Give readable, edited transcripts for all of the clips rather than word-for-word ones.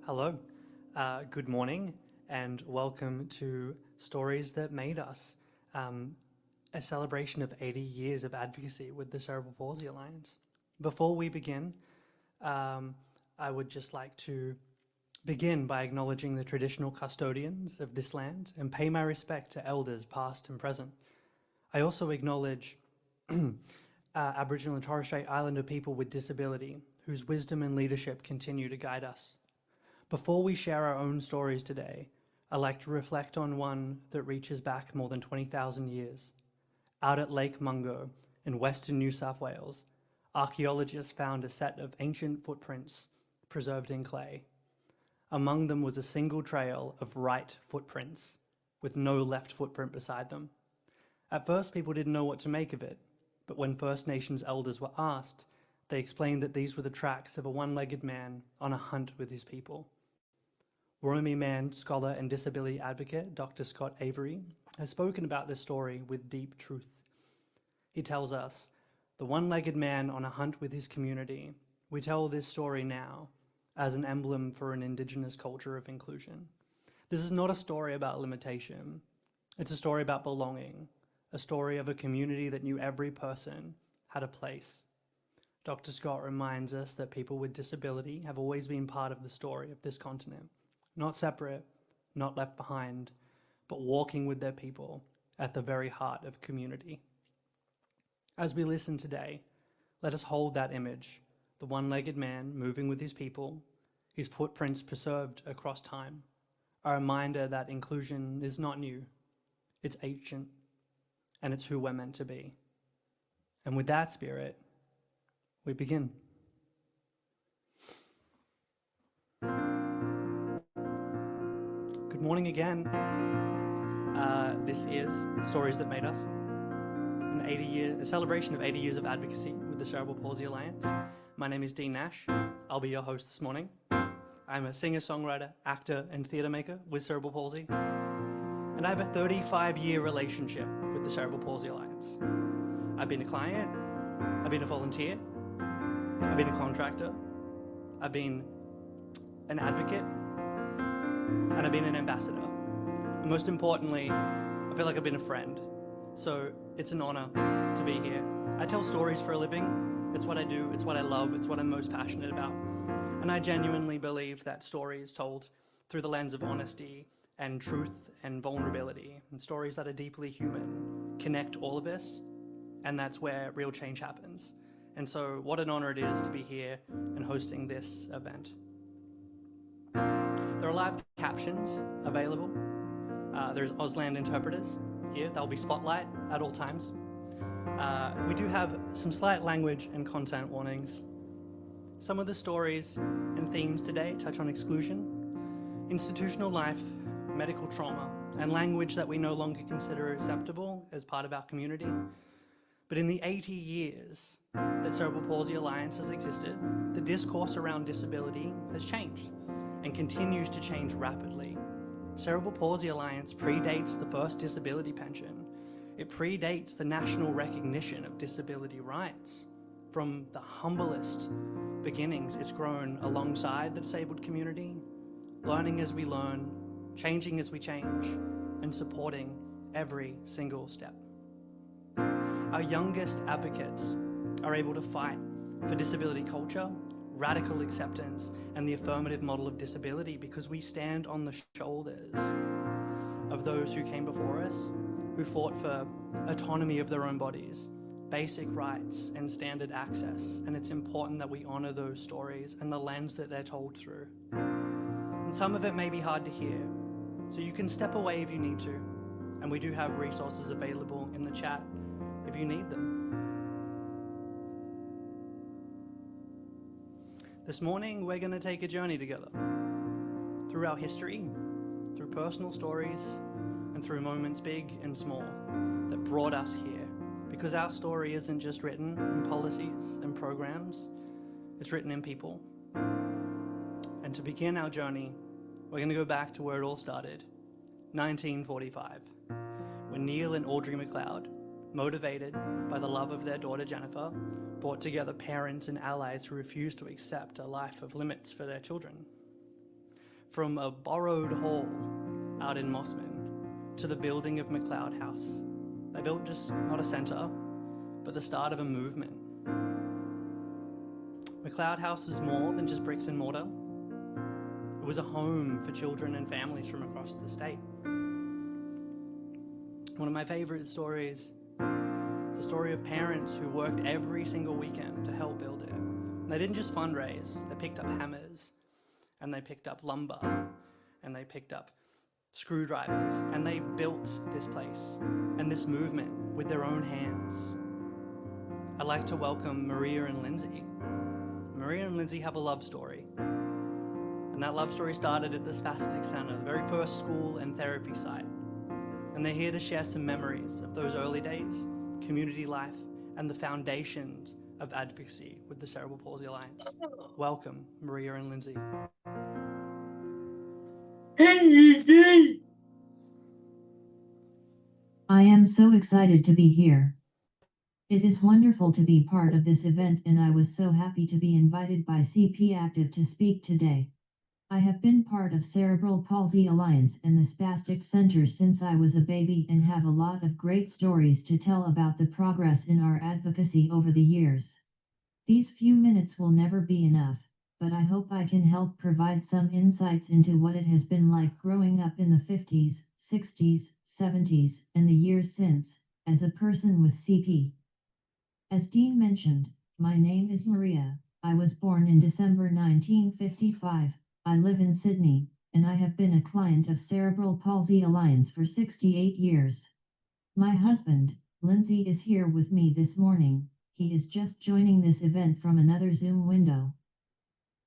Hello, good morning, and welcome to Stories That Made Us, a celebration of 80 years of advocacy with the Cerebral Palsy Alliance. Before we begin, I would just like to begin by acknowledging the traditional custodians of this land and pay my respect to elders past and present. I also acknowledge Aboriginal and Torres Strait Islander people with disability, whose wisdom and leadership continue to guide us. Before we share our own stories today, I'd like to reflect on one that reaches back more than 20,000 years. Out at Lake Mungo in western New South Wales, archaeologists found a set of ancient footprints preserved in clay. Among them was a single trail of right footprints with no left footprint beside them. At first, people didn't know what to make of it, but when First Nations elders were asked, they explained that these were the tracks of a one-legged man on a hunt with his people. Robyne man, scholar and disability advocate Dr. Scott Avery has spoken about this story with deep truth. He tells us, the one-legged man on a hunt with his community, we tell this story now as an emblem for an Indigenous culture of inclusion. This is not a story about limitation. It's a story about belonging, a story of a community that knew every person had a place. Dr. Scott reminds us that people with disability have always been part of the story of this continent, not separate, not left behind, but walking with their people at the very heart of community. As we listen today, let us hold that image, the one-legged man moving with his people, his footprints preserved across time, a reminder that inclusion is not new, it's ancient, and it's who we're meant to be. And with that spirit, we begin. Good morning again. This is Stories That Made Us, a celebration of 80 years of advocacy with the Cerebral Palsy Alliance. My name is Dean Nash. I'll be your host this morning. I'm a singer-songwriter, actor, and theatre maker with cerebral palsy, and I have a 35-year relationship with the Cerebral Palsy Alliance. I've been a client, I've been a volunteer, I've been a contractor, I've been an advocate, and I've been an ambassador. And most importantly, I feel like I've been a friend. So it's an honor to be here. I tell stories for a living. It's what I do, it's what I love, it's what I'm most passionate about. And I genuinely believe that story is told through the lens of honesty and truth and vulnerability, and stories that are deeply human connect all of us, and that's where real change happens. And so what an honor it is to be here and hosting this event. There are live captions available. There's Auslan interpreters here. There'll be spotlight at all times. We do have some slight language and content warnings. Some of the stories and themes today touch on exclusion, institutional life, medical trauma, and language that we no longer consider acceptable as part of our community. But in the 80 years that Cerebral Palsy Alliance has existed, the discourse around disability has changed and continues to change rapidly. Cerebral Palsy Alliance predates the first disability pension. It predates the national recognition of disability rights. From the humblest beginnings, it's grown alongside the disabled community, learning as we learn, changing as we change, and supporting every single step. Our youngest advocates are able to fight for disability culture, radical acceptance, and the affirmative model of disability because we stand on the shoulders of those who came before us, who fought for autonomy of their own bodies, basic rights, and standard access. And it's important that we honor those stories and the lens that they're told through. And some of it may be hard to hear, so you can step away if you need to. And we do have resources available in the chat if you need them. This morning, we're going to take a journey together through our history, through personal stories, and through moments big and small that brought us here. Because our story isn't just written in policies and programs, it's written in people. And to begin our journey, we're going to go back to where it all started, 1945, when Neil and Audrey McLeod, motivated by the love of their daughter Jennifer, brought together parents and allies who refused to accept a life of limits for their children. from a borrowed hall out in Mossman to the building of McLeod House. They built just not a centre, but the start of a movement. McLeod House was more than just bricks and mortar. It was a home for children and families from across the state. One of my favourite stories is a story of parents who worked every single weekend to help build it. And they didn't just fundraise, they picked up hammers, and they picked up lumber, and they picked up screwdrivers, and they built this place and this movement with their own hands. I'd like to welcome Maria and Lindsay. Maria and Lindsay have a love story. And that love story started at the Spastic Centre, the very first school and therapy site. And they're here to share some memories of those early days, community life, and the foundations of advocacy with the Cerebral Palsy Alliance. Welcome, Maria and Lindsay. I am so excited to be here. It is wonderful to be part of this event, and I was so happy to be invited by CPActive to speak today. I have been part of Cerebral Palsy Alliance and the Spastic Center since I was a baby and have a lot of great stories to tell about the progress in our advocacy over the years. These few minutes will never be enough, but I hope I can help provide some insights into what it has been like growing up in the 50s, 60s, 70s, and the years since, as a person with CP. As Dean mentioned, my name is Maria. I was born in December 1955. I live in Sydney, and I have been a client of Cerebral Palsy Alliance for 68 years. My husband, Lindsay, is here with me this morning. He is just joining this event from another Zoom window.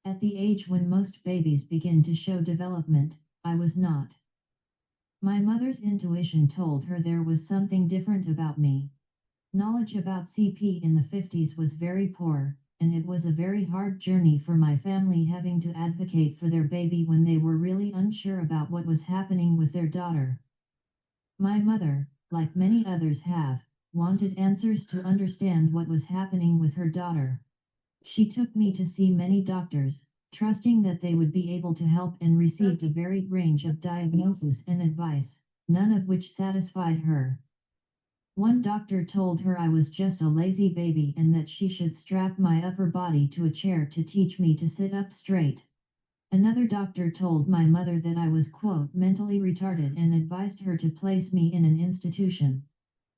At the age when most babies begin to show development, I was not. My mother's intuition told her there was something different about me. Knowledge about CP in the 50s was very poor, and it was a very hard journey for my family having to advocate for their baby when they were really unsure about what was happening with their daughter. My mother, like many others have, wanted answers to understand what was happening with her daughter. She took me to see many doctors, trusting that they would be able to help, and received a varied range of diagnosis and advice, none of which satisfied her. One doctor told her I was just a lazy baby and that she should strap my upper body to a chair to teach me to sit up straight. Another doctor told my mother that I was, quote, mentally retarded, and advised her to place me in an institution.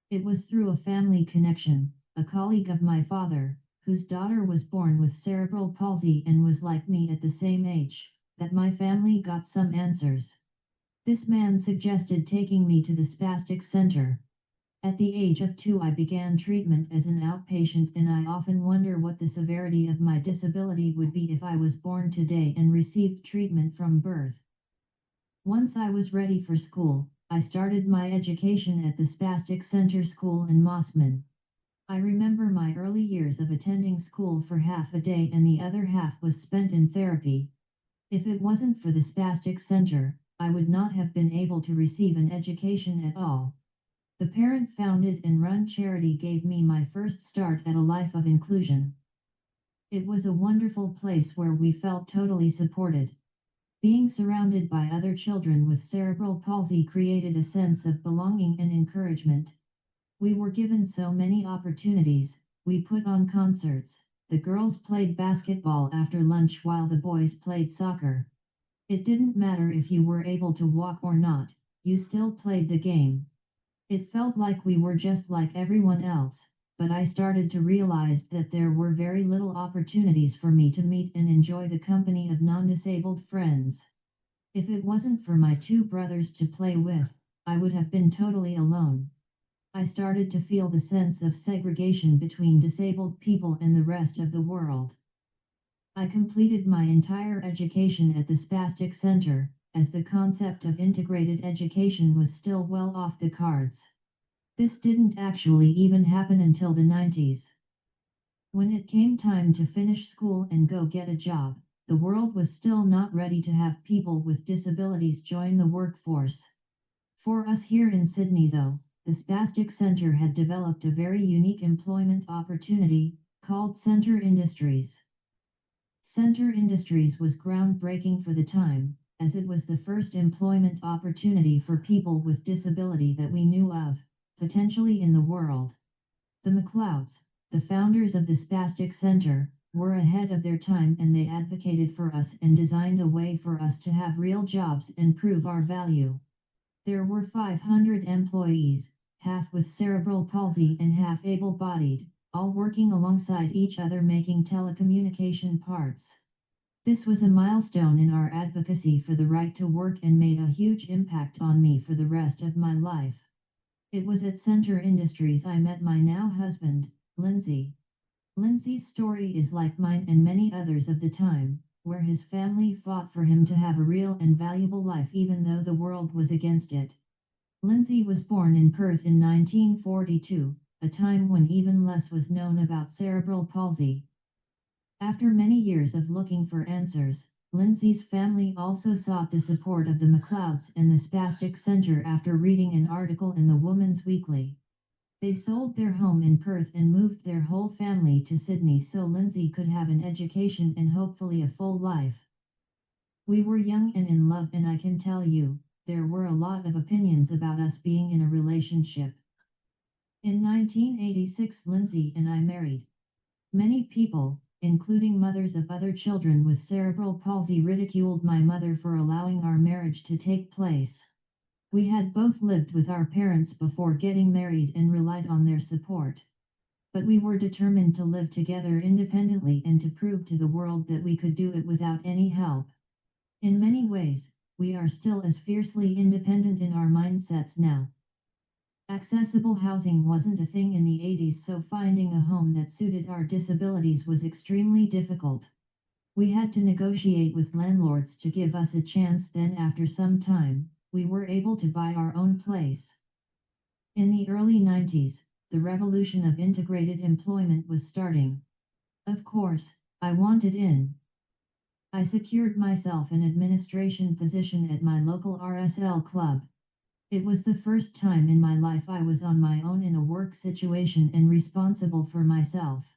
It was through a family connection, a colleague of my father, whose daughter was born with cerebral palsy and was like me at the same age, that my family got some answers. This man suggested taking me to the Spastic Center. At the age of 2 I began treatment as an outpatient, and I often wonder what the severity of my disability would be if I was born today and received treatment from birth. Once I was ready for school, I started my education at the Spastic Center School in Mossman. I remember my early years of attending school for half a day and the other half was spent in therapy. If it wasn't for the Spastic Center, I would not have been able to receive an education at all. The parent-founded and run charity gave me my first start at a life of inclusion. It was a wonderful place where we felt totally supported. Being surrounded by other children with cerebral palsy created a sense of belonging and encouragement. We were given so many opportunities. We put on concerts. The girls played basketball after lunch while the boys played soccer. It didn't matter if you were able to walk or not, you still played the game. It felt like we were just like everyone else, but I started to realize that there were very little opportunities for me to meet and enjoy the company of non-disabled friends. If it wasn't for my 2 brothers to play with, I would have been totally alone. I started to feel the sense of segregation between disabled people and the rest of the world. I completed my entire education at the Spastic Center, as the concept of integrated education was still well off the cards. This didn't actually even happen until the 90s. When it came time to finish school and go get a job, the world was still not ready to have people with disabilities join the workforce. For us here in Sydney though, the Spastic Center had developed a very unique employment opportunity, called Centre Industries. Centre Industries was groundbreaking for the time. as it was the first employment opportunity for people with disability that we knew of, potentially in the world. The McLeods, the founders of the Spastic Center, were ahead of their time, and they advocated for us and designed a way for us to have real jobs and prove our value. There were 500 employees, half with cerebral palsy and half able-bodied, all working alongside each other making telecommunication parts. This was a milestone in our advocacy for the right to work and made a huge impact on me for the rest of my life. It was at Center Industries I met my now husband, Lindsay. Lindsay's story is like mine and many others of the time, where his family fought for him to have a real and valuable life even though the world was against it. Lindsay was born in Perth in 1942, a time when even less was known about cerebral palsy. After many years of looking for answers, Lindsay's family also sought the support of the McLeods and the Spastic Center after reading an article in the Woman's Weekly. They sold their home in Perth and moved their whole family to Sydney so Lindsay could have an education and hopefully a full life. We were young and in love, and I can tell you, there were a lot of opinions about us being in a relationship. In 1986, Lindsay and I married. Many people, including mothers of other children with cerebral palsy, ridiculed my mother for allowing our marriage to take place. We had both lived with our parents before getting married and relied on their support. But we were determined to live together independently and to prove to the world that we could do it without any help. In many ways, we are still as fiercely independent in our mindsets now. Accessible housing wasn't a thing in the 80s, so finding a home that suited our disabilities was extremely difficult. We had to negotiate with landlords to give us a chance. Then after some time, we were able to buy our own place. In the early 90s, the revolution of integrated employment was starting. Of course, I wanted in. I secured myself an administration position at my local RSL club. It was the first time in my life I was on my own in a work situation and responsible for myself.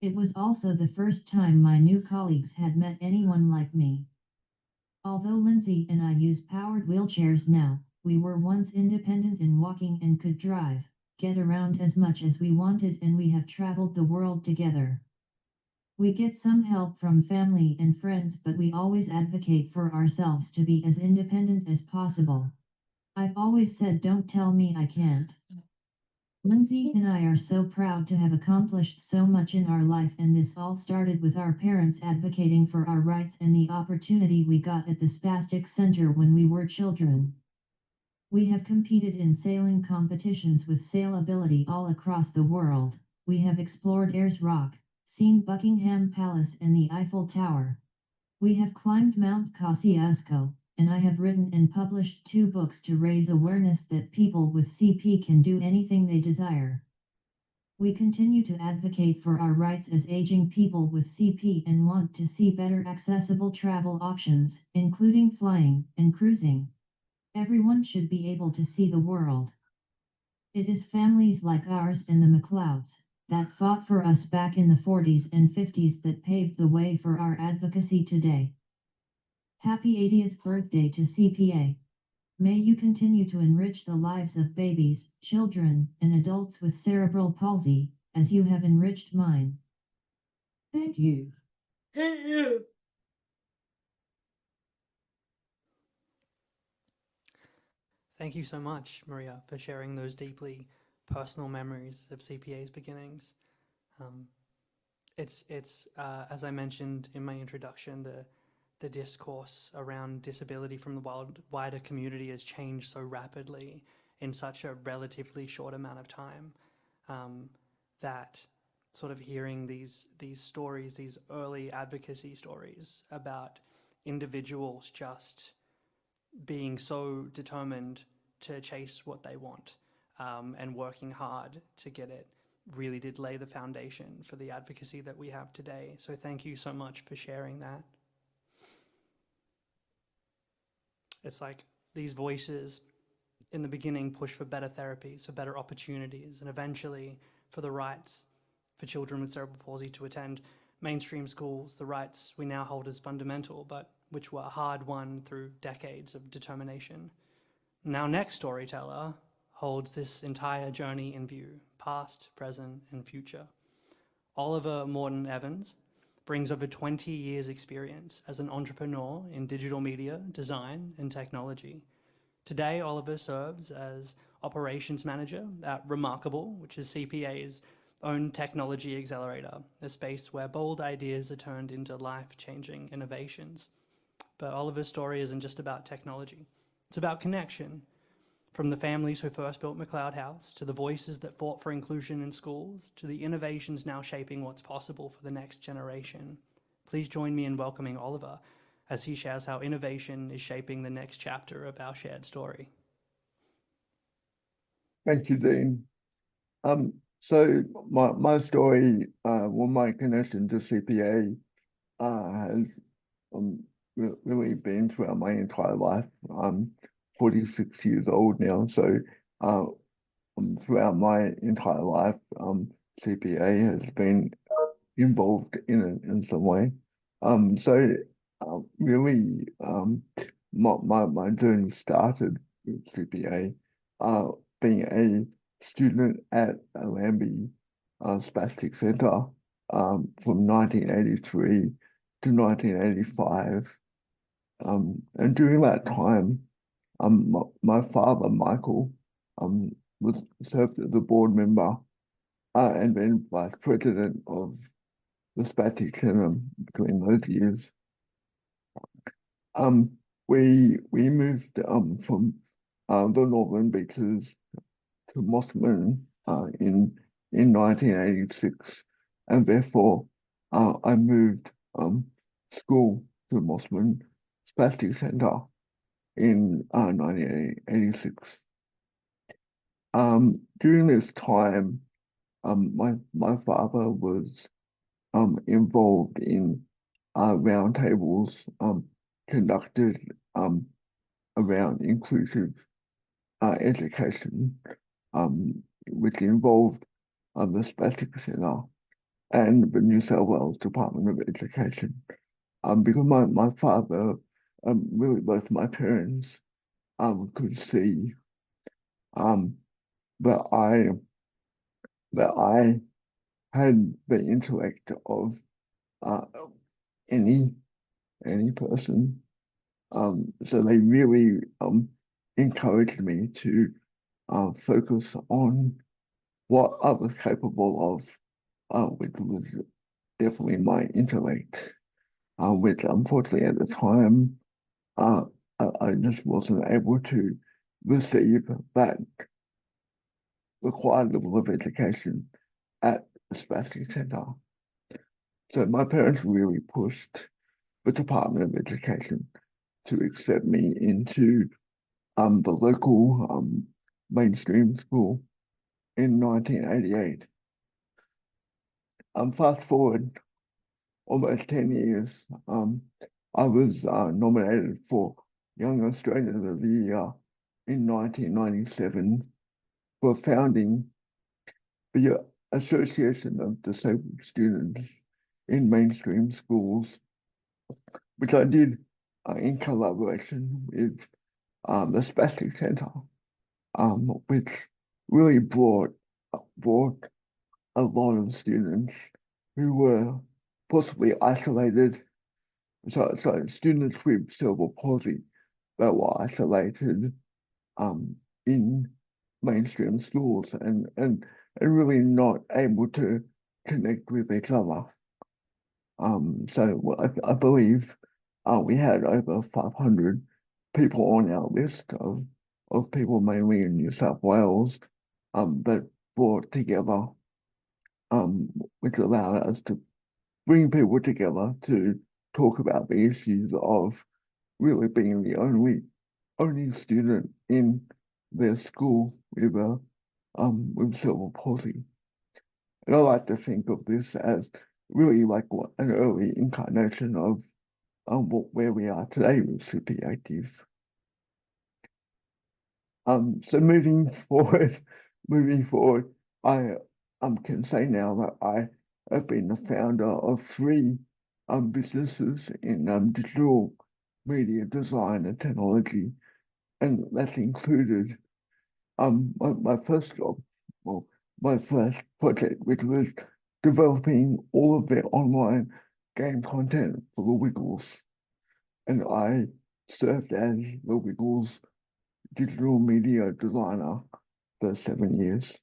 It was also the first time my new colleagues had met anyone like me. Although Lindsay and I use powered wheelchairs now, we were once independent in walking and could drive, get around as much as we wanted, and we have traveled the world together. We get some help from family and friends, but we always advocate for ourselves to be as independent as possible. I've always said, don't tell me I can't. Lindsay and I are so proud to have accomplished so much in our life, and this all started with our parents advocating for our rights and the opportunity we got at the Spastic Center when we were children. We have competed in sailing competitions with sailability all across the world. We have explored Ayers Rock, seen Buckingham Palace and the Eiffel Tower. We have climbed Mount Kosciuszko, and I have written and published 2 books to raise awareness that people with CP can do anything they desire. We continue to advocate for our rights as aging people with CP and want to see better accessible travel options, including flying and cruising. Everyone should be able to see the world. It is families like ours and the McLeods that fought for us back in the 40s and 50s that paved the way for our advocacy today. Happy 80th birthday to CPA. May you continue to enrich the lives of babies, children, and adults with cerebral palsy, as you have enriched mine. Thank you. Thank you. Thank you so much, Maria, for sharing those deeply personal memories of CPA's beginnings. It's as I mentioned in my introduction, the discourse around disability from the wider community has changed so rapidly in such a relatively short amount of time, that sort of hearing these stories, these early advocacy stories about individuals just being so determined to chase what they want, and working hard to get it, really did lay the foundation for the advocacy that we have today. So thank you so much for sharing that. It's like these voices in the beginning push for better therapies, for better opportunities, and eventually for the rights for children with cerebral palsy to attend mainstream schools the rights we now hold as fundamental, but which were hard won through decades of determination. Now, next storyteller holds this entire journey in view, past, present, and future. Oliver Morton Evans brings over 20 years' experience as an entrepreneur in digital media, design, and technology. Today, Oliver serves as operations manager at Remarkable, which is CPA's own technology accelerator, a space where bold ideas are turned into life-changing innovations. But Oliver's story isn't just about technology. It's about connection. From the families who first built McLeod House, to the voices that fought for inclusion in schools, to the innovations now shaping what's possible for the next generation. Please join me in welcoming Oliver as he shares how innovation is shaping the next chapter of our shared story. Thank you, Dean. So my story, my connection to CPA has really been throughout my entire life. I'm 46 years old now, so throughout my entire life, CPA has been involved in it in some way. Really, my journey started with CPA, being a student at Lambie Spastic Centre from 1983 to 1985. And during that time, my father, Michael, served as a board member and then vice president of the Spastic Centre between those years. We moved from the Northern Beaches to Mossman in 1986, and therefore I moved school to Mossman Spastic Centre in 1986. During this time, my father was involved in roundtables conducted around inclusive education, which involved the Spastic Centre and the New South Wales Department of Education. Because my father, really both my parents, could see that I had the intellect of any person. So they really encouraged me to focus on what I was capable of, which was definitely my intellect, which unfortunately at the time I just wasn't able to receive that required level of education at the Spastic Centre. So my parents really pushed the Department of Education to accept me into the local mainstream school in 1988. Fast forward almost 10 years, I was nominated for Young Australian of the Year in 1997 for founding the Association of Disabled Students in Mainstream Schools, which I did in collaboration with the Spastic Centre, which really brought a lot of students who were possibly isolated. So students with cerebral palsy that were isolated in mainstream schools and really not able to connect with each other. So I believe we had over 500 people on our list of people mainly in New South Wales that brought together, which allowed us to bring people together to talk about the issues of really being the only student in their school with cerebral palsy. And I like to think of this as really like an early incarnation of where we are today with CPActive. So moving forward, I can say now that I've been the founder of three businesses in digital media design and technology, and that's included my first job, well, my first project, which was developing all of their online game content for the Wiggles. And I served as the Wiggles digital media designer for 7 years.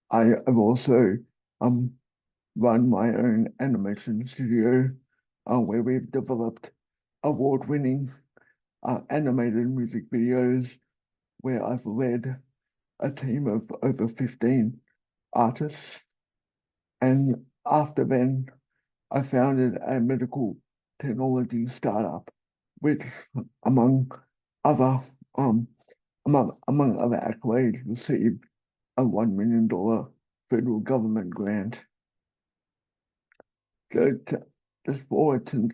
I have also run my own animation studio where we've developed award-winning animated music videos, where I've led a team of over 15 artists. And after then, I founded a medical technology startup, which, among other among other accolades, received a $1 million federal government grant. So just forward to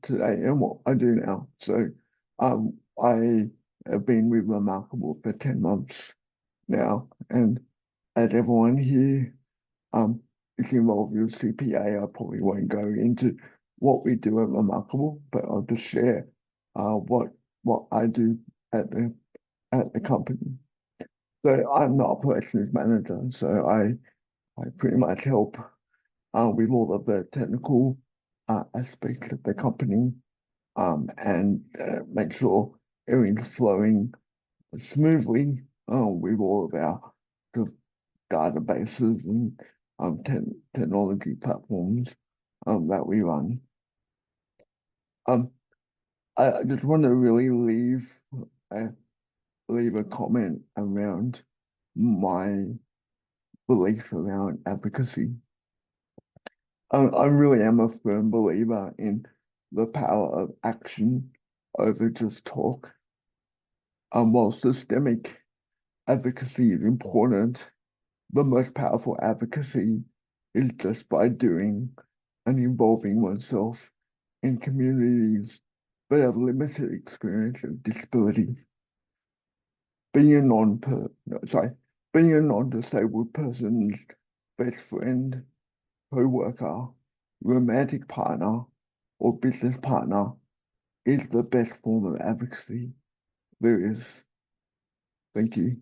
today and what I do now. So I have been with Remarkable for 10 months now, and as everyone here is involved with CPA, I probably won't go into what we do at Remarkable, but I'll just share what I do at the company. So I'm the operations manager, so I pretty much help with all of the technical aspects of the company and make sure everything's flowing smoothly with all of our databases and technology platforms that we run. I just want to really leave a comment around my belief around advocacy. I really am a firm believer in the power of action over just talk. While systemic advocacy is important, the most powerful advocacy is just by doing and involving oneself in communities that have limited experience of disability. Being a non-disabled person's best friend, co-worker, romantic partner, or business partner is the best form of advocacy there is. Thank you.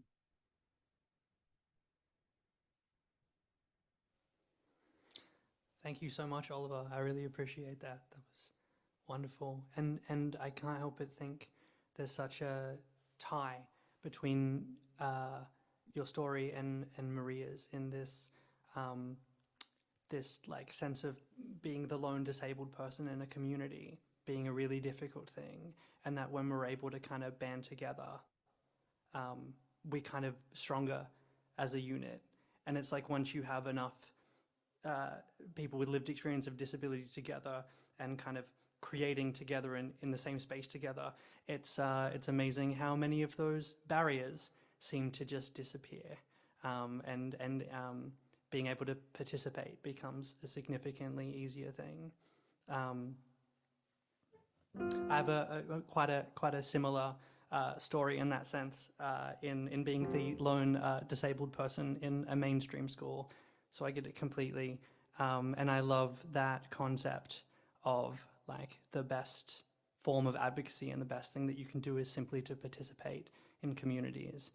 Thank you so much, Oliver. I really appreciate that. That was wonderful. And I can't help but think there's such a tie between your story and Maria's in this this like sense of being the lone disabled person in a community being a really difficult thing, and that when we're able to kind of band together, we're kind of stronger as a unit. And it's like once you have enough people with lived experience of disability together and kind of creating together in the same space together, it's amazing how many of those barriers seem to just disappear, and being able to participate becomes a significantly easier thing. I have quite a similar story in that sense, in being the lone disabled person in a mainstream school. So I get it completely, and I love that concept of like the best form of advocacy, and the best thing that you can do is simply to participate in communities.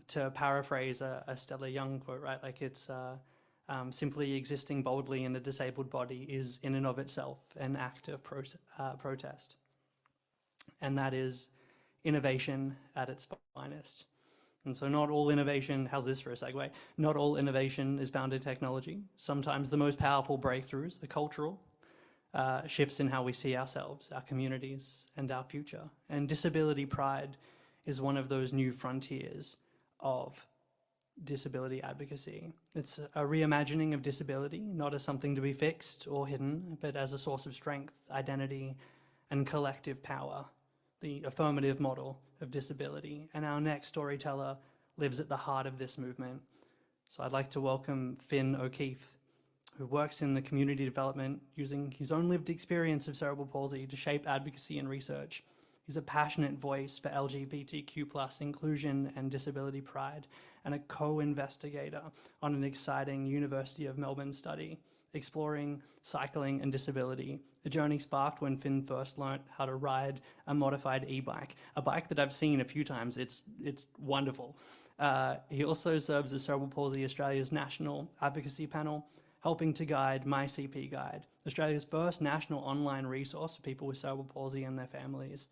To paraphrase a Stella Young quote, right? Like it's simply existing boldly in a disabled body is in and of itself an act of protest. And that is innovation at its finest. And so not all innovation, how's this for a segue? Not all innovation is found in technology. Sometimes the most powerful breakthroughs are cultural, shifts in how we see ourselves, our communities, and our future. And disability pride is one of those new frontiers of disability advocacy. It's a reimagining of disability, not as something to be fixed or hidden, but as a source of strength, identity, and collective power, the affirmative model of disability. And our next storyteller lives at the heart of this movement. So I'd like to welcome Finn O'Keefe, who works in the community development using his own lived experience of cerebral palsy to shape advocacy and research He's a passionate voice for LGBTQ+ inclusion and disability pride, and a co-investigator on an exciting University of Melbourne study exploring cycling and disability, a journey sparked when Finn first learnt how to ride a modified e-bike, a bike that I've seen a few times. It's wonderful. He also serves as Cerebral Palsy Australia's national advocacy panel, helping to guide My CP Guide, Australia's first national online resource for people with cerebral palsy and their families.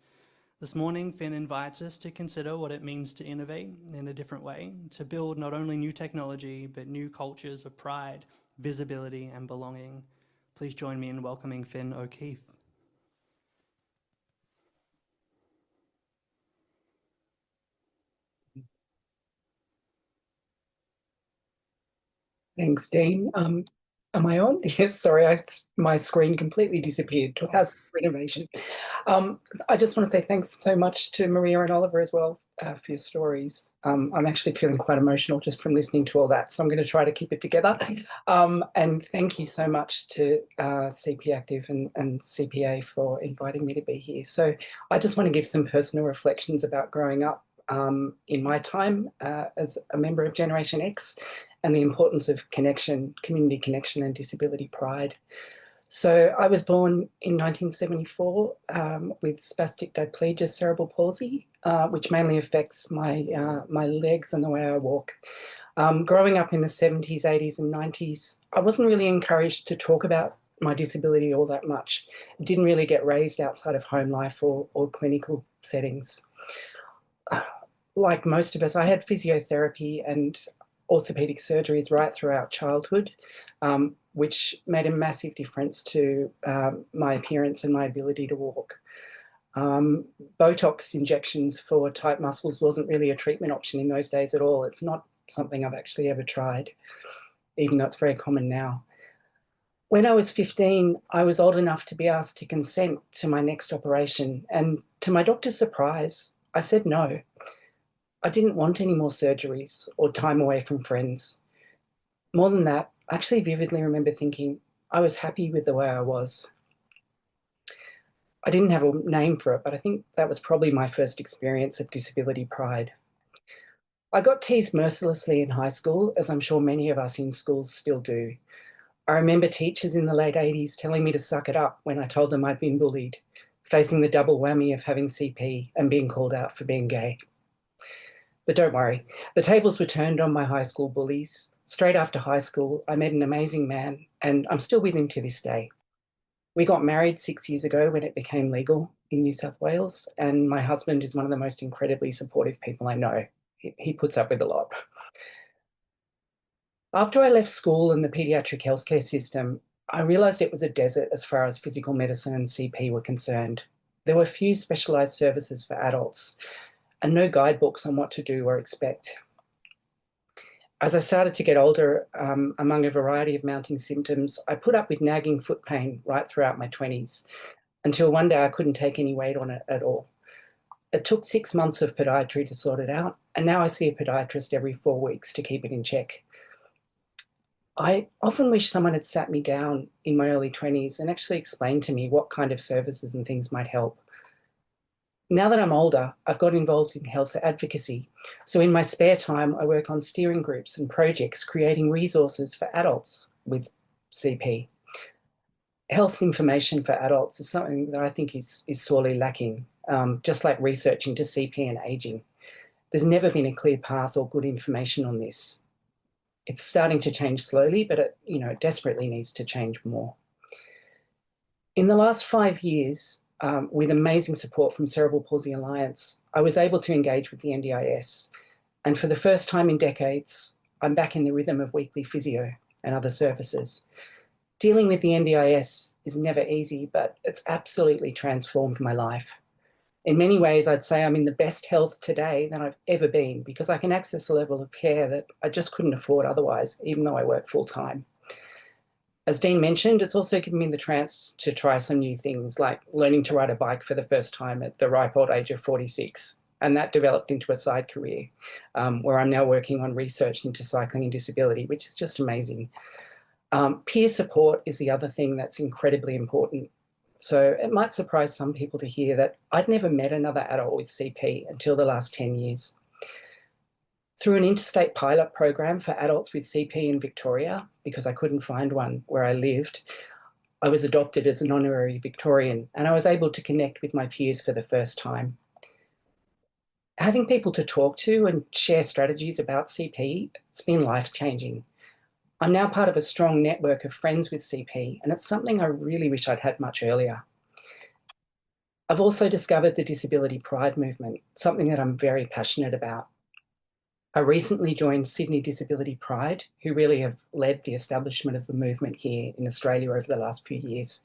This morning, Finn invites us to consider what it means to innovate in a different way, to build not only new technology, but new cultures of pride, visibility, and belonging. Please join me in welcoming Finn O'Keefe. Thanks, Dean. Am I on? Yes, sorry, my screen completely disappeared. How's renovation? I just want to say thanks so much to Maria and Oliver as well for your stories. I'm actually feeling quite emotional just from listening to all that, so I'm going to try to keep it together. And thank you so much to CPActive and CPA for inviting me to be here. So I just want to give some personal reflections about growing up in my time as a member of Generation X, and the importance of connection, community connection and disability pride. So I was born in 1974 with spastic diplegia cerebral palsy, which mainly affects my legs and the way I walk. Growing up in the 70s, 80s and 90s, I wasn't really encouraged to talk about my disability all that much. It didn't really get raised outside of home life or clinical settings. Like most of us, I had physiotherapy and orthopedic surgeries right throughout childhood, which made a massive difference to my appearance and my ability to walk. Botox injections for tight muscles wasn't really a treatment option in those days at all. It's not something I've actually ever tried, even though it's very common now. When I was 15, I was old enough to be asked to consent to my next operation, and to my doctor's surprise, I said no. I didn't want any more surgeries or time away from friends. More than that, I actually vividly remember thinking I was happy with the way I was. I didn't have a name for it, but I think that was probably my first experience of disability pride. I got teased mercilessly in high school, as I'm sure many of us in schools still do. I remember teachers in the late 80s telling me to suck it up when I told them I'd been bullied, facing the double whammy of having CP and being called out for being gay. But don't worry, the tables were turned on my high school bullies. Straight after high school, I met an amazing man, and I'm still with him to this day. We got married 6 years ago when it became legal in New South Wales, and my husband is one of the most incredibly supportive people I know. He puts up with a lot. After I left school and the paediatric healthcare system, I realised it was a desert as far as physical medicine and CP were concerned. There were few specialised services for adults, and no guidebooks on what to do or expect. As I started to get older, among a variety of mounting symptoms, I put up with nagging foot pain right throughout my 20s, until one day I couldn't take any weight on it at all. It took 6 months of podiatry to sort it out, and now I see a podiatrist every 4 weeks to keep it in check. I often wish someone had sat me down in my early 20s and actually explained to me what kind of services and things might help. Now that I'm older, I've got involved in health advocacy. So in my spare time, I work on steering groups and projects, creating resources for adults with CP. Health information for adults is something that I think is sorely lacking, just like research into CP and ageing. There's never been a clear path or good information on this. It's starting to change slowly, but it desperately needs to change more. In the last 5 years, with amazing support from Cerebral Palsy Alliance, I was able to engage with the NDIS. And for the first time in decades, I'm back in the rhythm of weekly physio and other services. Dealing with the NDIS is never easy, but it's absolutely transformed my life. In many ways, I'd say I'm in the best health today than I've ever been, because I can access a level of care that I just couldn't afford otherwise, even though I work full time. As Dean mentioned, it's also given me the chance to try some new things, like learning to ride a bike for the first time at the ripe old age of 46. And that developed into a side career where I'm now working on research into cycling and disability, which is just amazing. Peer support is the other thing that's incredibly important. So it might surprise some people to hear that I'd never met another adult with CP until the last 10 years. Through an interstate pilot program for adults with CP in Victoria, because I couldn't find one where I lived, I was adopted as an honorary Victorian, and I was able to connect with my peers for the first time. Having people to talk to and share strategies about CP, it's been life-changing. I'm now part of a strong network of friends with CP, and it's something I really wish I'd had much earlier. I've also discovered the disability pride movement, something that I'm very passionate about. I recently joined Sydney Disability Pride, who really have led the establishment of the movement here in Australia over the last few years.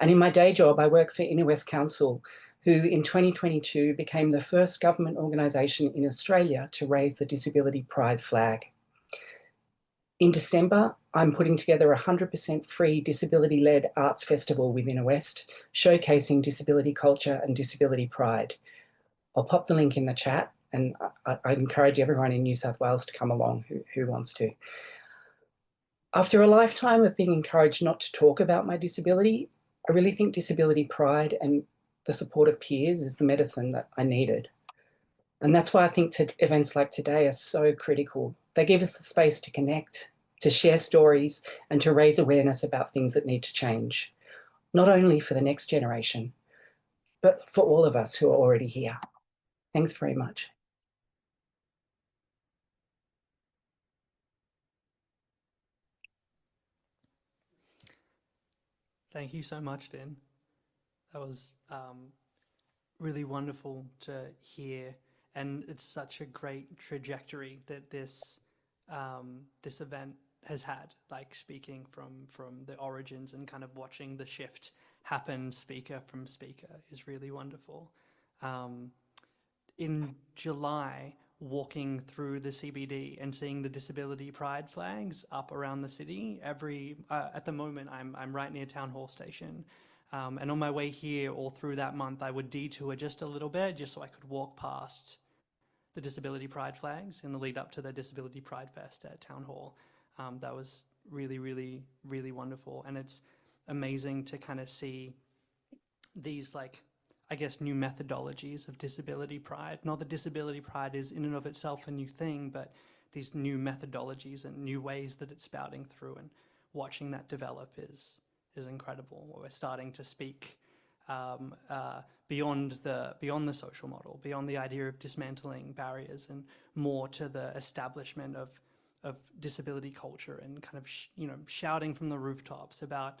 And in my day job, I work for Inner West Council, who in 2022 became the first government organisation in Australia to raise the Disability Pride flag. In December, I'm putting together a 100% free disability-led arts festival with Inner West, showcasing disability culture and disability pride. I'll pop the link in the chat, and I encourage everyone in New South Wales to come along who wants to. After a lifetime of being encouraged not to talk about my disability, I really think disability pride and the support of peers is the medicine that I needed. And that's why I think events like today are so critical. They give us the space to connect, to share stories, and to raise awareness about things that need to change, not only for the next generation, but for all of us who are already here. Thanks very much. Thank you so much, Dean. That was really wonderful to hear, and it's such a great trajectory that this this event has had. Like, speaking from the origins and kind of watching the shift happen speaker from speaker is really wonderful. In July, walking through the CBD and seeing the disability pride flags up around the city, at the moment I'm right near Town Hall Station. And on my way here or through that month, I would detour just a little bit just so I could walk past the Disability Pride flags in the lead up to the Disability Pride Fest at Town Hall. That was really, really, really wonderful. And it's amazing to kind of see these, like, I guess, new methodologies of disability pride. Not that disability pride is in and of itself a new thing, but these new methodologies and new ways that it's spouting through, and watching that develop is incredible. We're starting to speak beyond the social model, beyond the idea of dismantling barriers, and more to the establishment of disability culture, and kind of shouting from the rooftops about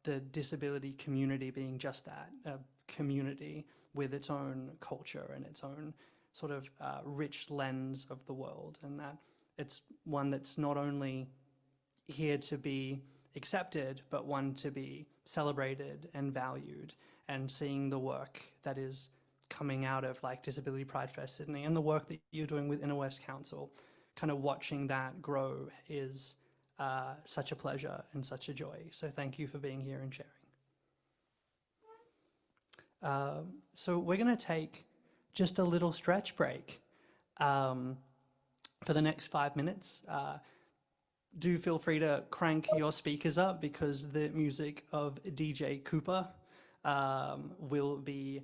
the disability community being just that, a community with its own culture and its own sort of rich lens of the world, and that it's one that's not only here to be accepted, but one to be celebrated and valued. And seeing the work that is coming out of, like, Disability Pride Fest Sydney, and the work that you're doing with Inner West Council, kind of watching that grow is such a pleasure and such a joy. So thank you for being here and sharing. So we're going to take just a little stretch break for the next 5 minutes. Do feel free to crank your speakers up, because the music of DJ Cooper will be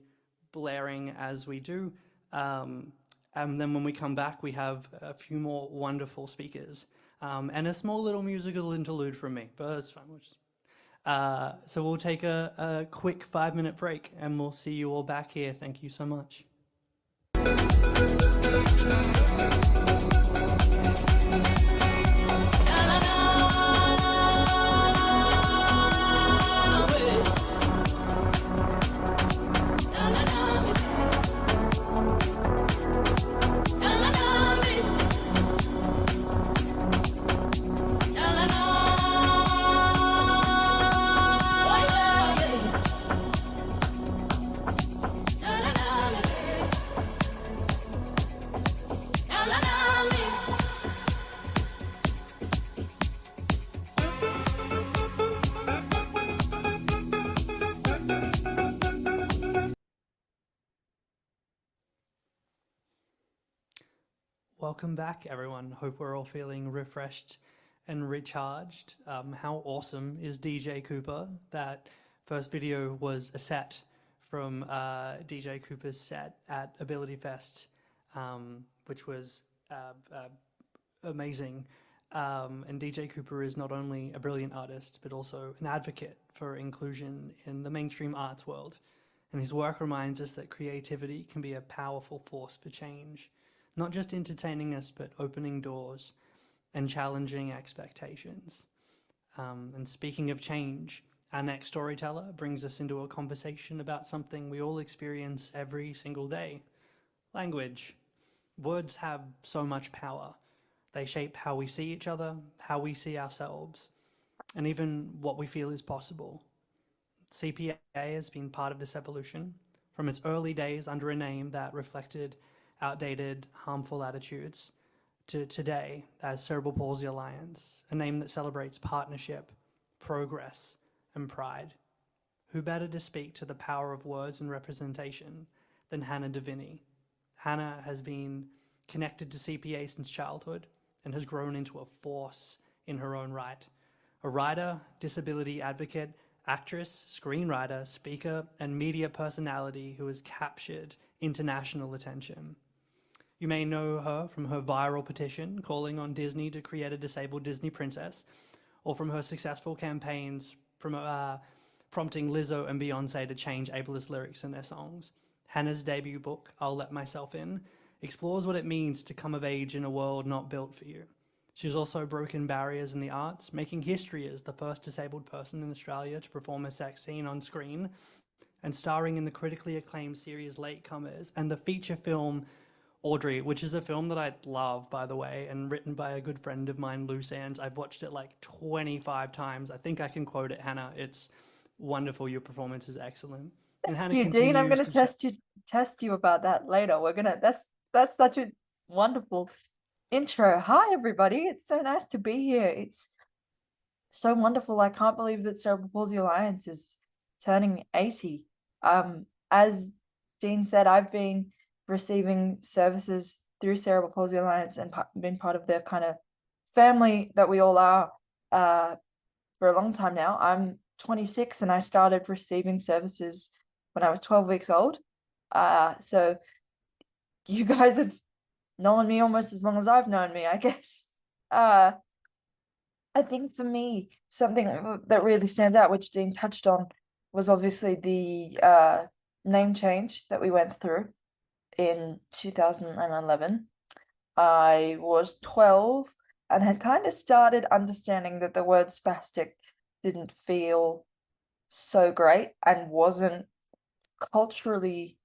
blaring as we do. And then when we come back, we have a few more wonderful speakers and a small little musical interlude from me, but that's fine. So we'll take a quick 5-minute break, and we'll see you all back here. Thank you so much. Welcome back, everyone. Hope we're all feeling refreshed and recharged. How awesome is DJ Cooper? That First video was a set from DJ Cooper's set at Ability Fest, which was amazing. And DJ Cooper is not only a brilliant artist, but also an advocate for inclusion in the mainstream arts world. And his work reminds us that creativity can be a powerful force for change, not just entertaining us, but opening doors and challenging expectations. And speaking of change, our next storyteller brings us into a conversation about something we all experience every single day: language. Words have so much power. They shape how we see each other, how we see ourselves, and even what we feel is possible. CPA has been part of this evolution from its early days under a name that reflected outdated, harmful attitudes to today as Cerebral Palsy Alliance, a name that celebrates partnership, progress, and pride. Who better to speak to the power of words and representation than Hannah Diviney? Hannah has been connected to CPA since childhood and has grown into a force in her own right. A writer, disability advocate, actress, screenwriter, speaker, and media personality who has captured international attention. You may know her from her viral petition calling on Disney to create a disabled Disney princess, or from her successful campaigns prompting Lizzo and Beyonce to change ableist lyrics in their songs. Hannah's debut book, I'll Let Myself In, explores what it means to come of age in a world not built for you. She's also broken barriers in the arts, making history as the first disabled person in Australia to perform a sex scene on screen, and starring in the critically acclaimed series Latecomers and the feature film Audrey, which is a film that I love, by the way, and written by a good friend of mine, Lou Sands. I've watched it like 25 times. I think I can quote it, Hannah. It's wonderful. Your performance is excellent. And Hannah Thank you, Dean. I'm going to test you about that later. That's such a wonderful intro. Hi, everybody. It's so nice to be here. It's so wonderful. I can't believe that Cerebral Palsy Alliance is turning 80. As Dean said, I've been receiving services through Cerebral Palsy Alliance and been part of the kind of family that we all are for a long time now. I'm 26 and I started receiving services when I was 12 weeks old. So you guys have known me almost as long as I've known me, I guess. I think for me, something that really stands out, which Dean touched on, was obviously the name change that we went through in 2011. I was 12 and had kind of started understanding that the word spastic didn't feel so great and wasn't culturally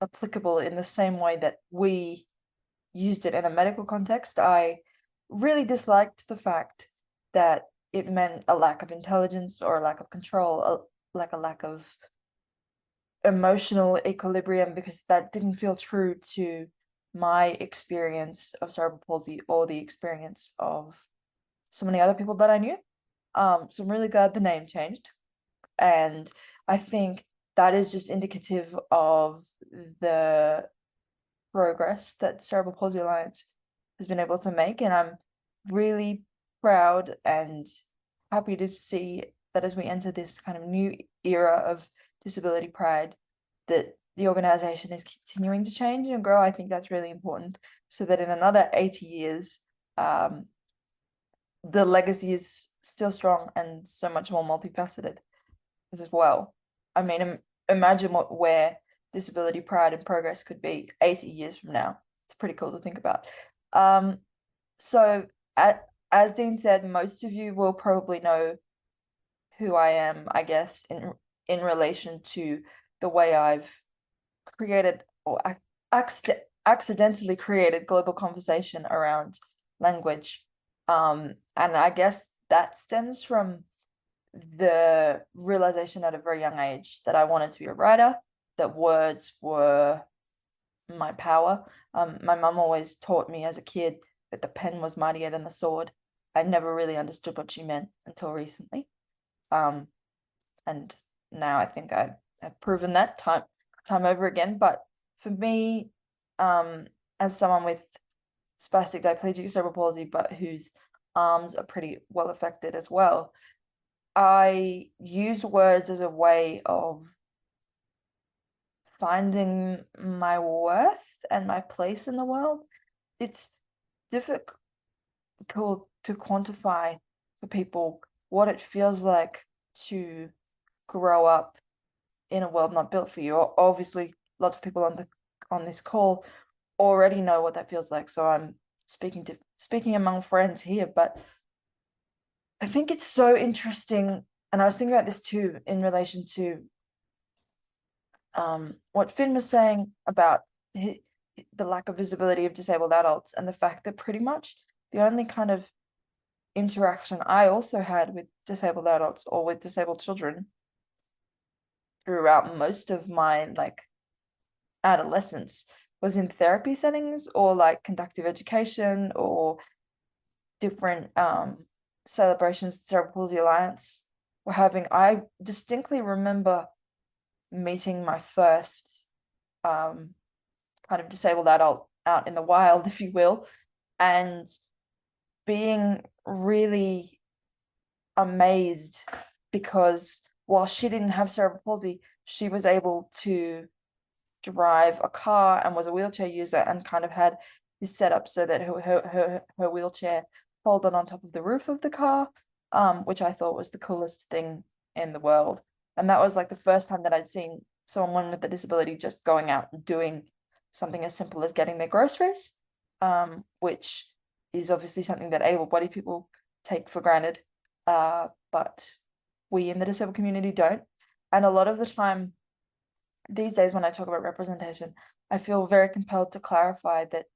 applicable in the same way that we used it in a medical context. I really disliked the fact that it meant a lack of intelligence or a lack of control, like a lack of emotional equilibrium, because that didn't feel true to my experience of cerebral palsy or the experience of so many other people that I knew. So I'm really glad the name changed. And I think that is just indicative of the progress that Cerebral Palsy Alliance has been able to make. And I'm really proud and happy to see that as we enter this kind of new era of disability pride, that the organization is continuing to change and grow. I think that's really important, so that in another 80 years, the legacy is still strong and so much more multifaceted as well. I mean, imagine where disability pride and progress could be 80 years from now. It's pretty cool to think about. So as Dean said, most of you will probably know who I am, I guess, in relation to the way I've created or accidentally created global conversation around language. And I guess that stems from the realization at a very young age that I wanted to be a writer, that words were my power. My mum always taught me as a kid that the pen was mightier than the sword. I never really understood what she meant until recently. And now I think I've proven that time over again. But for me, as someone with spastic diplegic cerebral palsy, but whose arms are pretty well affected as well, I use words as a way of finding my worth and my place in the world. It's difficult to quantify for people what it feels like to grow up in a world not built for you. Obviously, lots of people on this call already know what that feels like, so I'm speaking among friends here. But I think it's so interesting, and I was thinking about this too in relation to what Finn was saying about the lack of visibility of disabled adults, and the fact that pretty much the only kind of interaction I also had with disabled adults or with disabled children throughout most of my like adolescence was in therapy settings, or like conductive education, or different celebrations Cerebral Palsy Alliance were having. I distinctly remember meeting my first kind of disabled adult out in the wild, if you will, and being really amazed because while she didn't have cerebral palsy, she was able to drive a car and was a wheelchair user, and kind of had this set up so that her wheelchair folded on top of the roof of the car, which I thought was the coolest thing in the world. And that was like the first time that I'd seen someone with a disability just going out and doing something as simple as getting their groceries, which is obviously something that able-bodied people take for granted, but we in the disabled community don't. And a lot of the time these days when I talk about representation, I feel very compelled to clarify that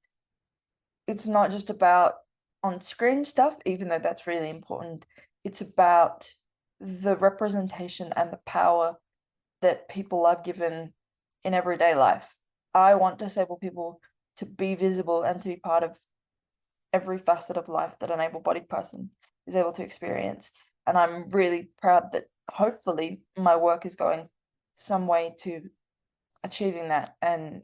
it's not just about on-screen stuff, even though that's really important. It's about the representation and the power that people are given in everyday life. I want disabled people to be visible and to be part of every facet of life that an able-bodied person is able to experience. And I'm really proud that hopefully my work is going some way to achieving that. And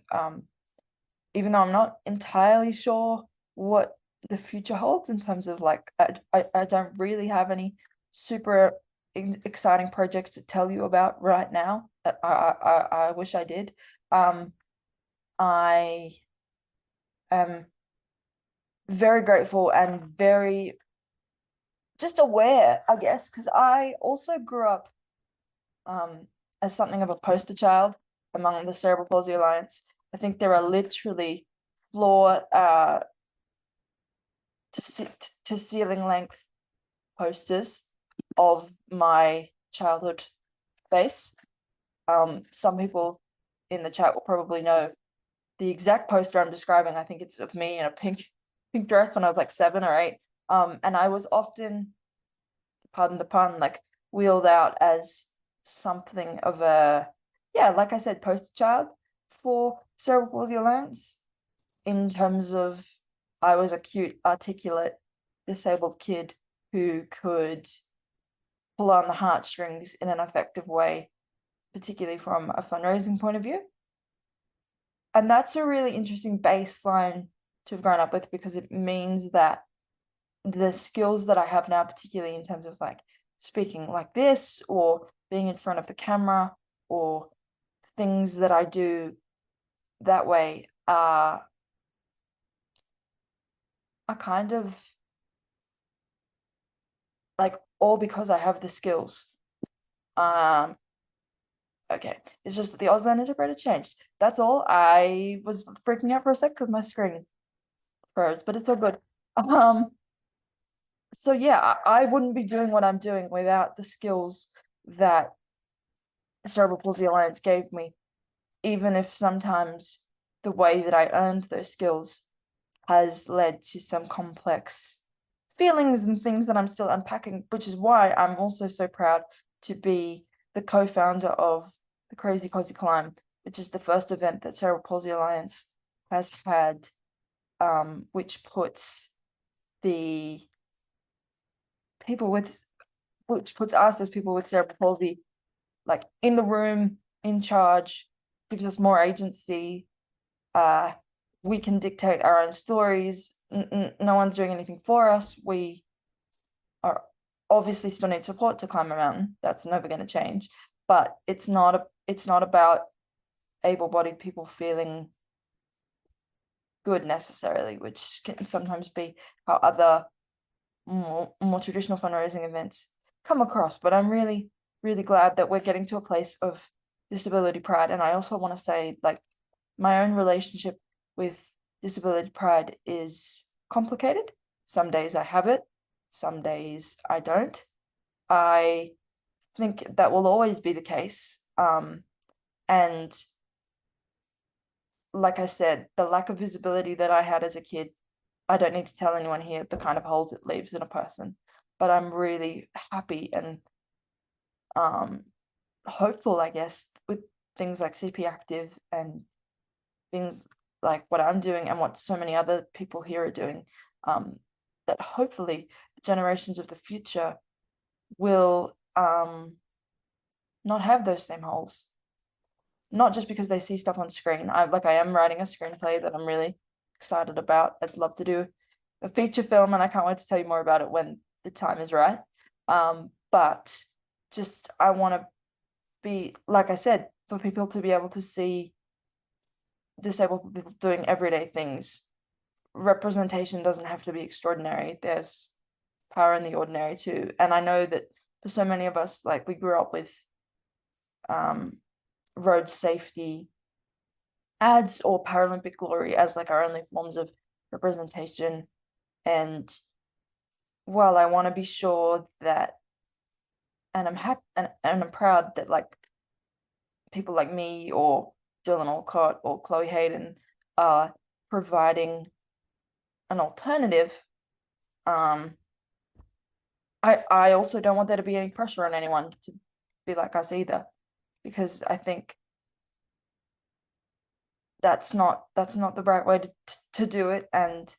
even though I'm not entirely sure what the future holds in terms of like, I don't really have any super exciting projects to tell you about right now. I wish I did. I am very grateful and very just aware, I guess, because I also grew up as something of a poster child among the Cerebral Palsy Alliance. I think there are literally floor to ceiling length posters of my childhood face. Some people in the chat will probably know the exact poster I'm describing. I think it's of me in a pink dress when I was like 7 or 8. And I was often, pardon the pun, like wheeled out as something of a, yeah, like I said, poster child for Cerebral Palsy Alliance, in terms of I was a cute, articulate, disabled kid who could pull on the heartstrings in an effective way, particularly from a fundraising point of view. And that's a really interesting baseline to have grown up with, because it means that the skills that I have now, particularly in terms of like speaking like this or being in front of the camera or things that I do that way, are kind of like all because I have the skills. Okay, it's just that the Auslan interpreter changed. That's all. I was freaking out for a sec because my screen froze, but it's all good. So yeah, I wouldn't be doing what I'm doing without the skills that Cerebral Palsy Alliance gave me, even if sometimes the way that I earned those skills has led to some complex feelings and things that I'm still unpacking, which is why I'm also so proud to be the co-founder of the Crazy Cozy Climb, which is the first event that Cerebral Palsy Alliance has had, which puts the people with, which puts us as people with cerebral palsy like in the room, in charge, gives us more agency. We can dictate our own stories. No one's doing anything for us. We are obviously still need support to climb a mountain. That's never going to change. But it's not about able-bodied people feeling good necessarily, which can sometimes be how other more traditional fundraising events come across. But I'm really, really glad that we're getting to a place of disability pride. And I also want to say, like, my own relationship with disability pride is complicated. Some days I have it, some days I don't. I think that will always be the case. And like I said, the lack of visibility that I had as a kid, I don't need to tell anyone here the kind of holes it leaves in a person. But I'm really happy and hopeful, I guess, with things like CPActive and things like what I'm doing and what so many other people here are doing, that hopefully the generations of the future will not have those same holes. Not just because they see stuff on screen. I am writing a screenplay that I'm really excited about. I'd love to do a feature film, and I can't wait to tell you more about it when the time is right. But just I want to be, like I said, for people to be able to see disabled people doing everyday things. Representation doesn't have to be extraordinary. There's power in the ordinary too. And I know that for so many of us, like, we grew up with road safety ads or Paralympic glory as like our only forms of representation. And while I want to be sure that, and I'm happy and I'm proud that, like, people like me or Dylan Alcott or Chloe Hayden are providing an alternative, I also don't want there to be any pressure on anyone to be like us either, because I think that's not the right way to do it. And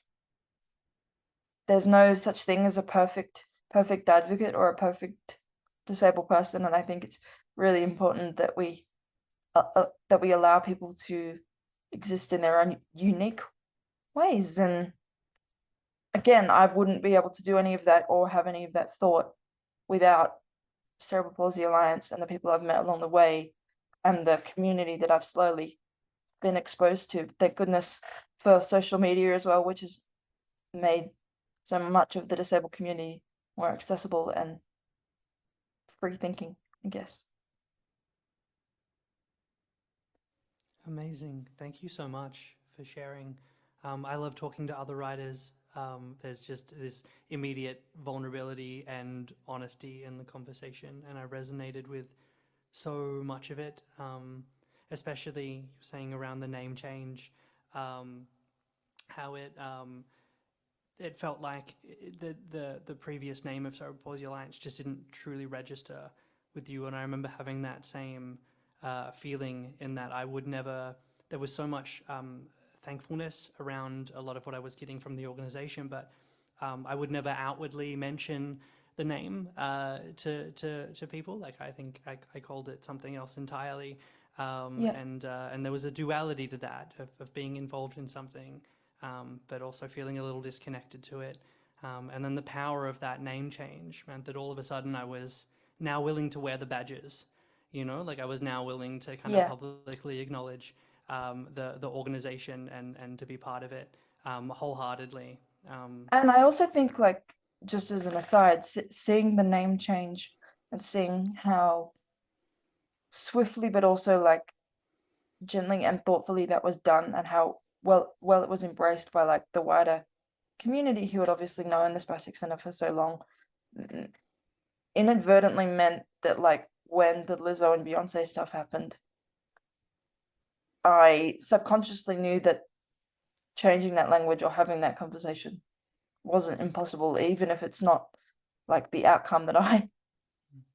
there's no such thing as a perfect advocate or a perfect disabled person. And I think it's really important that we allow people to exist in their own unique ways. And again, I wouldn't be able to do any of that or have any of that thought without Cerebral Palsy Alliance and the people I've met along the way and the community that I've slowly been exposed to. Thank goodness for social media as well, which has made so much of the disabled community more accessible and free thinking, I guess. Amazing. Thank you so much for sharing. I love talking to other writers. There's just this immediate vulnerability and honesty in the conversation, and I resonated with so much of it, especially saying around the name change, how it felt like the previous name of Cerebral Palsy Alliance just didn't truly register with you, and I remember having that same feeling in that I would never. There was so much thankfulness around a lot of what I was getting from the organization, but I would never outwardly mention the name to people. Like, I think I called it something else entirely, and there was a duality to that of being involved in something, but also feeling a little disconnected to it. And then the power of that name change meant that all of a sudden I was now willing to wear the badges. You know, like I was now willing to kind of publicly acknowledge the organization and to be part of it wholeheartedly. And I also think, like, just as an aside, seeing the name change and seeing how swiftly but also like gently and thoughtfully that was done, and how well it was embraced by like the wider community who had obviously known the Spastic Center for so long, inadvertently meant that, like, when the Lizzo and Beyonce stuff happened, I subconsciously knew that changing that language or having that conversation wasn't impossible, even if it's not like the outcome that I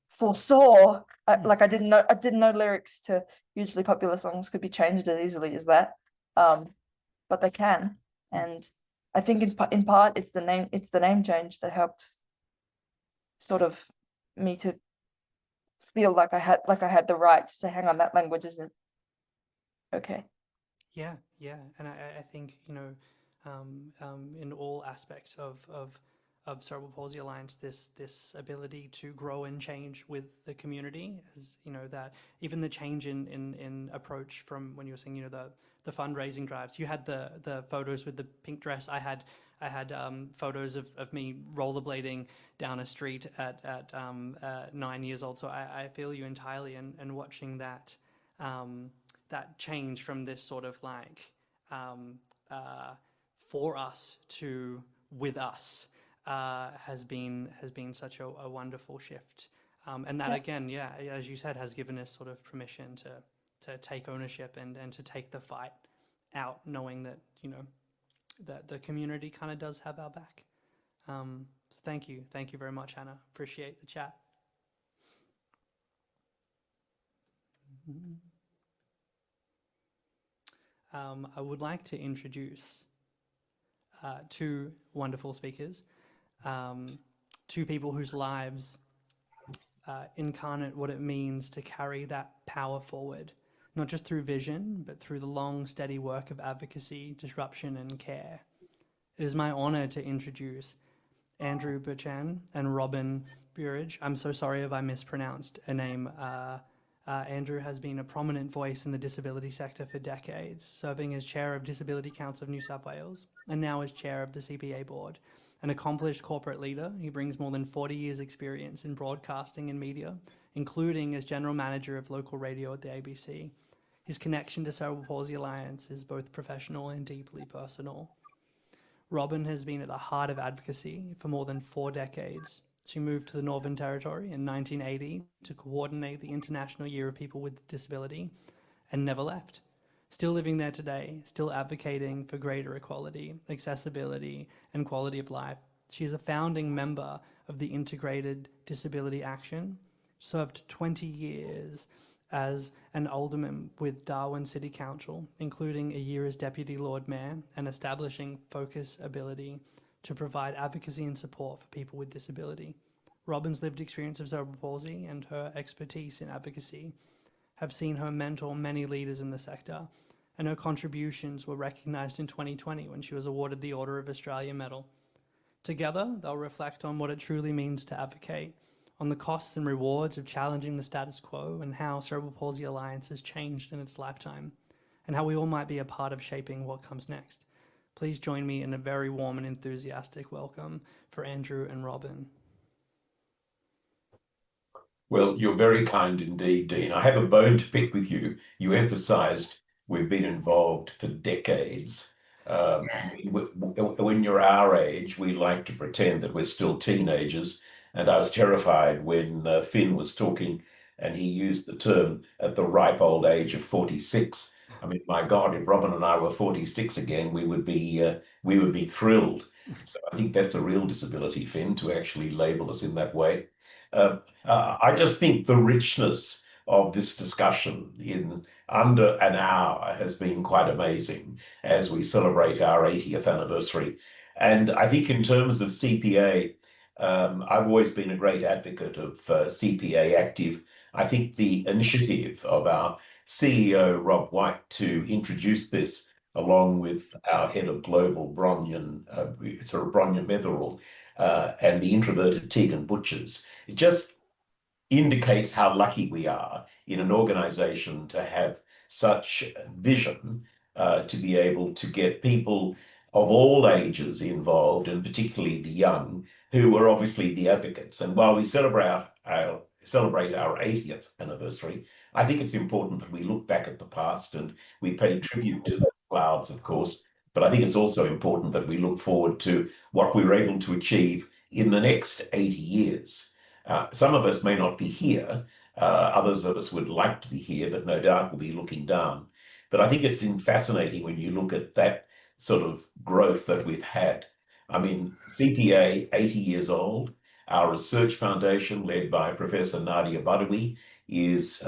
foresaw. I didn't know lyrics to hugely popular songs could be changed as easily as that, but they can. And I think in part it's the name change that helped sort of me to feel like I had the right to say, hang on, that language isn't okay. Yeah, and I think, you know, in all aspects of Cerebral Palsy Alliance, this ability to grow and change with the community, as you know, that even the change in approach from when you were saying, you know, the fundraising drives. You had the photos with the pink dress. I had photos of me rollerblading down a street at 9 years old. So I feel you entirely, and watching that that change from this sort of like for us to with us has been such a wonderful shift. And that again, yeah, as you said, has given us sort of permission to take ownership and to take the fight out, knowing that, you know, that the community kind of does have our back. So thank you very much, Hannah. Appreciate the chat. I would like to introduce two wonderful speakers, two people whose lives incarnate what it means to carry that power forward, not just through vision, but through the long, steady work of advocacy, disruption, and care. It is my honor to introduce Andrew Buchan and Robyne Burridge. I'm so sorry if I mispronounced a name. Andrew has been a prominent voice in the disability sector for decades, serving as chair of Disability Council of New South Wales, and now as chair of the CPA board. An accomplished corporate leader, he brings more than 40 years experience in broadcasting and media, including as general manager of local radio at the ABC. His connection to Cerebral Palsy Alliance is both professional and deeply personal. Robyne has been at the heart of advocacy for more than 4 decades. She moved to the Northern Territory in 1980 to coordinate the International Year of People with Disability, and never left. Still living there today, still advocating for greater equality, accessibility, and quality of life. She is a founding member of the Integrated Disability Action, served 20 years as an alderman with Darwin City Council, including a year as Deputy Lord Mayor, and establishing Focus Ability to provide advocacy and support for people with disability. Robyne's lived experience of cerebral palsy and her expertise in advocacy have seen her mentor many leaders in the sector, and her contributions were recognised in 2020 when she was awarded the Order of Australia Medal. Together, they'll reflect on what it truly means to advocate, on the costs and rewards of challenging the status quo, and how Cerebral Palsy Alliance has changed in its lifetime, and how we all might be a part of shaping what comes next. Please join me in a very warm and enthusiastic welcome for Andrew and Robyne. Well, you're very kind indeed, Dean. I have a bone to pick with you. You emphasised we've been involved for decades. When you're our age, we like to pretend that we're still teenagers. And I was terrified when Finn was talking and he used the term at the ripe old age of 46. I mean, my God, if Robyne and I were 46 again, we would be thrilled. So I think that's a real disability, Finn, to actually label us in that way. I just think the richness of this discussion in under an hour has been quite amazing as we celebrate our 80th anniversary. And I think in terms of CPA, I've always been a great advocate of CPActive. I think the initiative of our CEO, Rob White, to introduce this along with our head of global, Bronwyn Burridge, and the introverted Tegan Butchers, it just indicates how lucky we are in an organization to have such vision to be able to get people of all ages involved, and particularly the young, who are obviously the advocates. And while we celebrate our 80th anniversary, I think it's important that we look back at the past and we pay tribute to the clouds, of course. But I think it's also important that we look forward to what we were able to achieve in the next 80 years. Some of us may not be here. Others of us would like to be here, but no doubt will be looking down. But I think it's fascinating when you look at that sort of growth that we've had. I mean, CPA, 80 years old. Our research foundation, led by Professor Nadia Badawi, is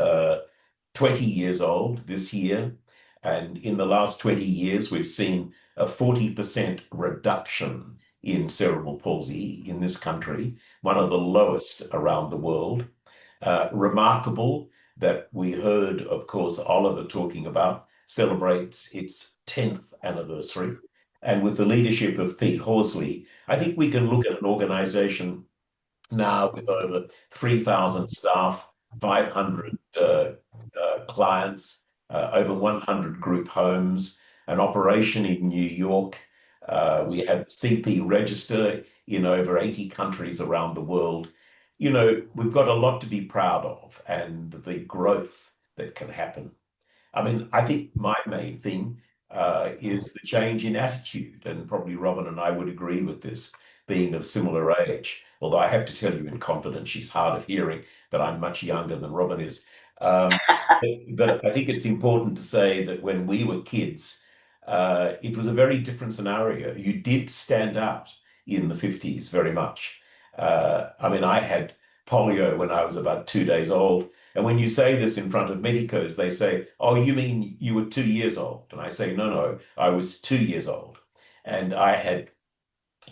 20 years old this year. And in the last 20 years, we've seen a 40% reduction in cerebral palsy in this country, one of the lowest around the world. Remarkable that we heard, of course, Oliver talking about celebrates its 10th anniversary. And with the leadership of Pete Horsley, I think we can look at an organization now with over 3,000 staff, 500 clients, over 100 group homes, an operation in New York. We have the CP register in over 80 countries around the world. You know, we've got a lot to be proud of and the growth that can happen. I mean, I think my main thing is the change in attitude, and probably Robyne and I would agree with this, being of similar age. Although I have to tell you in confidence, she's hard of hearing, but I'm much younger than Robyne is. Um, but I think it's important to say that when we were kids, it was a very different scenario. You did stand out in the 50s very much. I mean, I had polio when I was about 2 days old. And when you say this in front of medicos, they say, "Oh, you mean you were 2 years old?" And I say, "No, no, I was 2 years old." And I had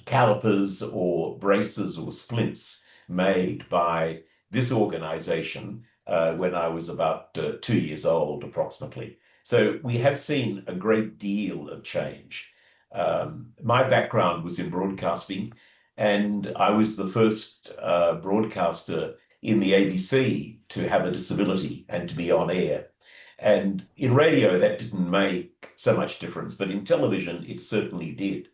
calipers or braces or splints made by this organization when I was about 2 years old, approximately. So we have seen a great deal of change. My background was in broadcasting, and I was the first broadcaster in the ABC to have a disability and to be on air. And in radio, that didn't make so much difference, but in television, it certainly did.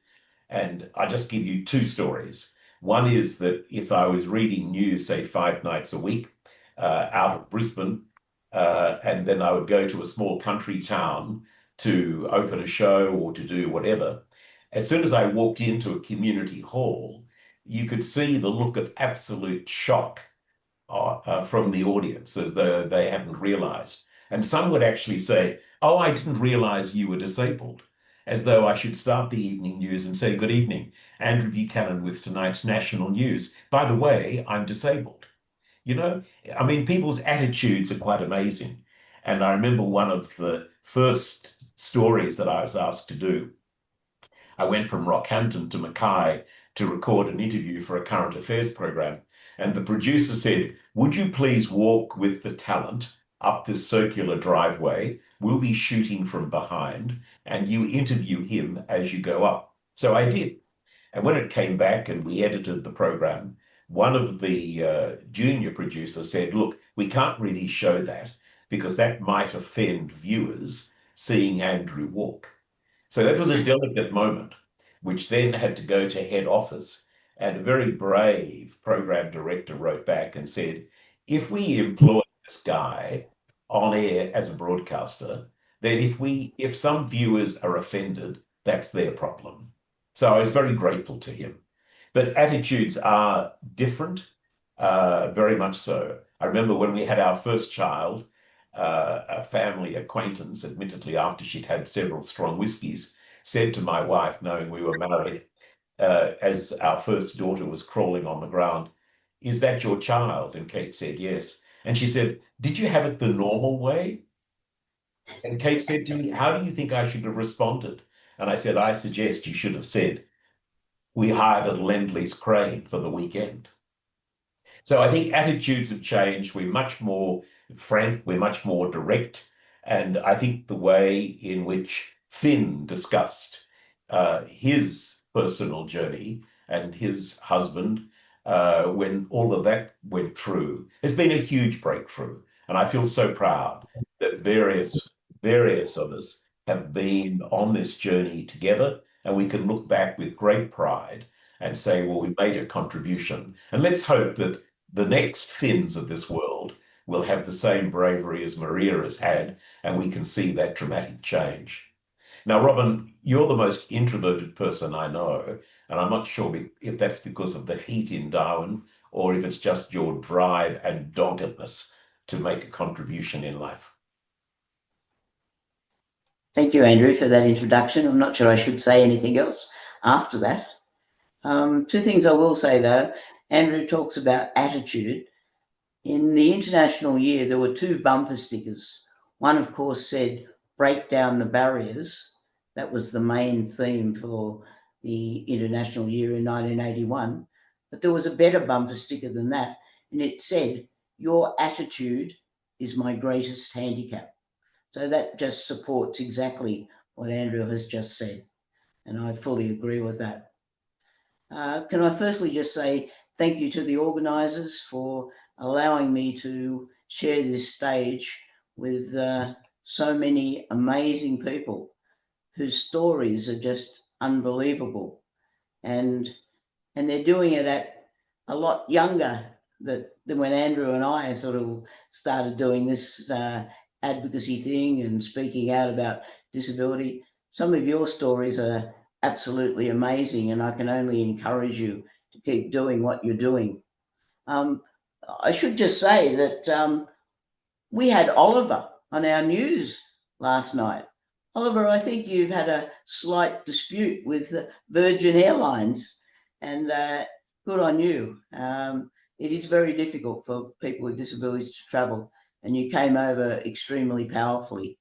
And I just give you two stories. One is that if I was reading news, say 5 nights a week out of Brisbane, and then I would go to a small country town to open a show or to do whatever, as soon as I walked into a community hall, you could see the look of absolute shock from the audience as though they hadn't realized. And some would actually say, "Oh, I didn't realize you were disabled," as though I should start the evening news and say, "Good evening, Andrew Buchanan with tonight's national news. By the way, I'm disabled." You know, I mean, people's attitudes are quite amazing. And I remember one of the first stories that I was asked to do. I went from Rockhampton to Mackay to record an interview for a current affairs program. And the producer said, "Would you please walk with the talent up this circular driveway? We'll be shooting from behind, and you interview him as you go up." So I did. And when it came back and we edited the program, one of the junior producers said, "Look, we can't really show that because that might offend viewers seeing Andrew walk." So that was a delicate moment, which then had to go to head office. And a very brave program director wrote back and said, "If we employ this guy on air as a broadcaster, then if some viewers are offended, that's their problem." So I was very grateful to him. But attitudes are different, very much so. I remember when we had our first child, a family acquaintance, admittedly after she'd had several strong whiskies, said to my wife, knowing we were married, as our first daughter was crawling on the ground, "Is that your child?" And Kate said, "Yes." And she said, "Did you have it the normal way?" And Kate said to me, "How do you think I should have responded?" And I said, "I suggest you should have said, 'We hired a Lend-Lease crane for the weekend.'" So I think attitudes have changed. We're much more frank, we're much more direct. And I think the way in which Finn discussed his personal journey and his husband, when all of that went through, has been a huge breakthrough. And I feel so proud that various of us have been on this journey together, and we can look back with great pride and say, well, we made a contribution. And let's hope that the next Finns of this world will have the same bravery as Maria has had, and we can see that dramatic change. Now, Robyne, you're the most introverted person I know, and I'm not sure if that's because of the heat in Darwin or if it's just your drive and doggedness to make a contribution in life. Thank you, Andrew, for that introduction. I'm not sure I should say anything else after that. Two things I will say, though. Andrew talks about attitude. In the International Year, there were two bumper stickers. One, of course, said, "Break down the barriers." That was the main theme for the International Year in 1981. But there was a better bumper sticker than that, and it said, "Your attitude is my greatest handicap." So that just supports exactly what Andrew has just said. and I fully agree with that. Can I firstly just say thank you to the organisers for allowing me to share this stage with so many amazing people whose stories are just unbelievable, and they're doing it at a lot younger than when Andrew and I sort of started doing this advocacy thing and speaking out about disability. Some of your stories are absolutely amazing, and I can only encourage you to keep doing what you're doing. I should just say that we had Oliver on our news last night. Oliver, I think you've had a slight dispute with Virgin Airlines, and good on you. It is very difficult for people with disabilities to travel, and you came over extremely powerfully.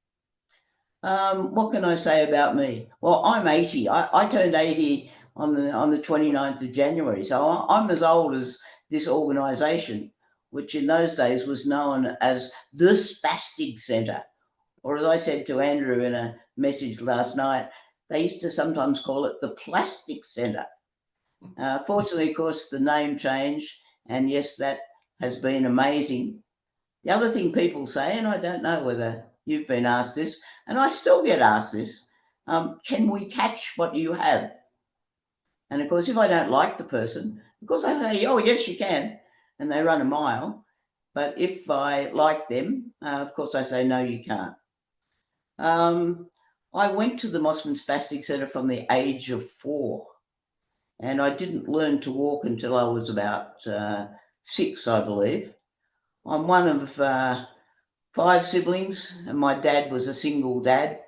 What can I say about me? Well, I'm 80. I turned 80 on the 29th of January, so I'm as old as this organisation, which in those days was known as the Spastic Centre. Or as I said to Andrew in a message last night, they used to sometimes call it the Plastic Centre. Fortunately, of course, the name changed, and yes, that has been amazing. The other thing people say, and I don't know whether you've been asked this, and I still get asked this, can we catch what you have? And of course, if I don't like the person, of course I say, oh, yes, you can, and they run a mile. But if I like them, of course I say, no, you can't. I went to the Mossman Spastic Centre from the age of 4, and I didn't learn to walk until I was about 6, I believe. I'm one of 5 siblings, and my dad was a single dad.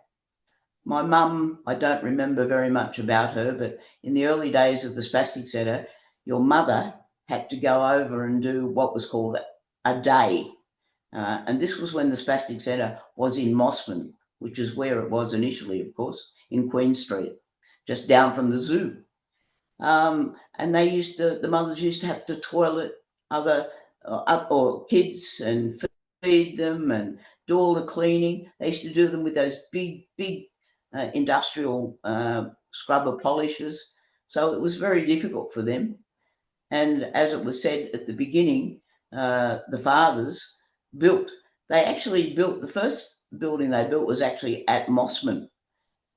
My mum, I don't remember very much about her, but in the early days of the Spastic Centre, your mother had to go over and do what was called a day. And this was when the Spastic Centre was in Mossman, which is where it was initially, of course, in Queen Street, just down from the zoo. And the mothers used to have to toilet other or kids and feed them and do all the cleaning. They used to do them with those big industrial scrubber polishers. So it was very difficult for them. And as it was said at the beginning, the fathers actually built, the first building they built was actually at Mossman,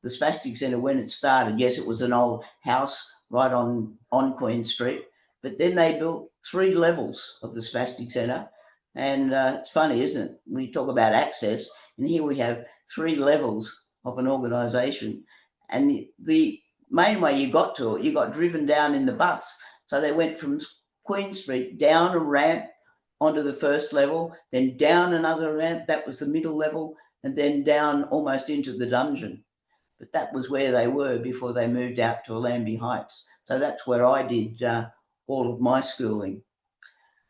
the Spastic Centre, when it started. Yes, it was an old house right on Queen Street, but then they built 3 levels of the Spastic Centre. And it's funny, isn't it? We talk about access, and here we have 3 levels of an organisation. And the main way you got to it, you got driven down in the bus. So they went from Queen Street down a ramp onto the first level, then down another ramp, that was the middle level, and then down almost into the dungeon. But that was where they were before they moved out to Allambie Heights. So that's where I did all of my schooling.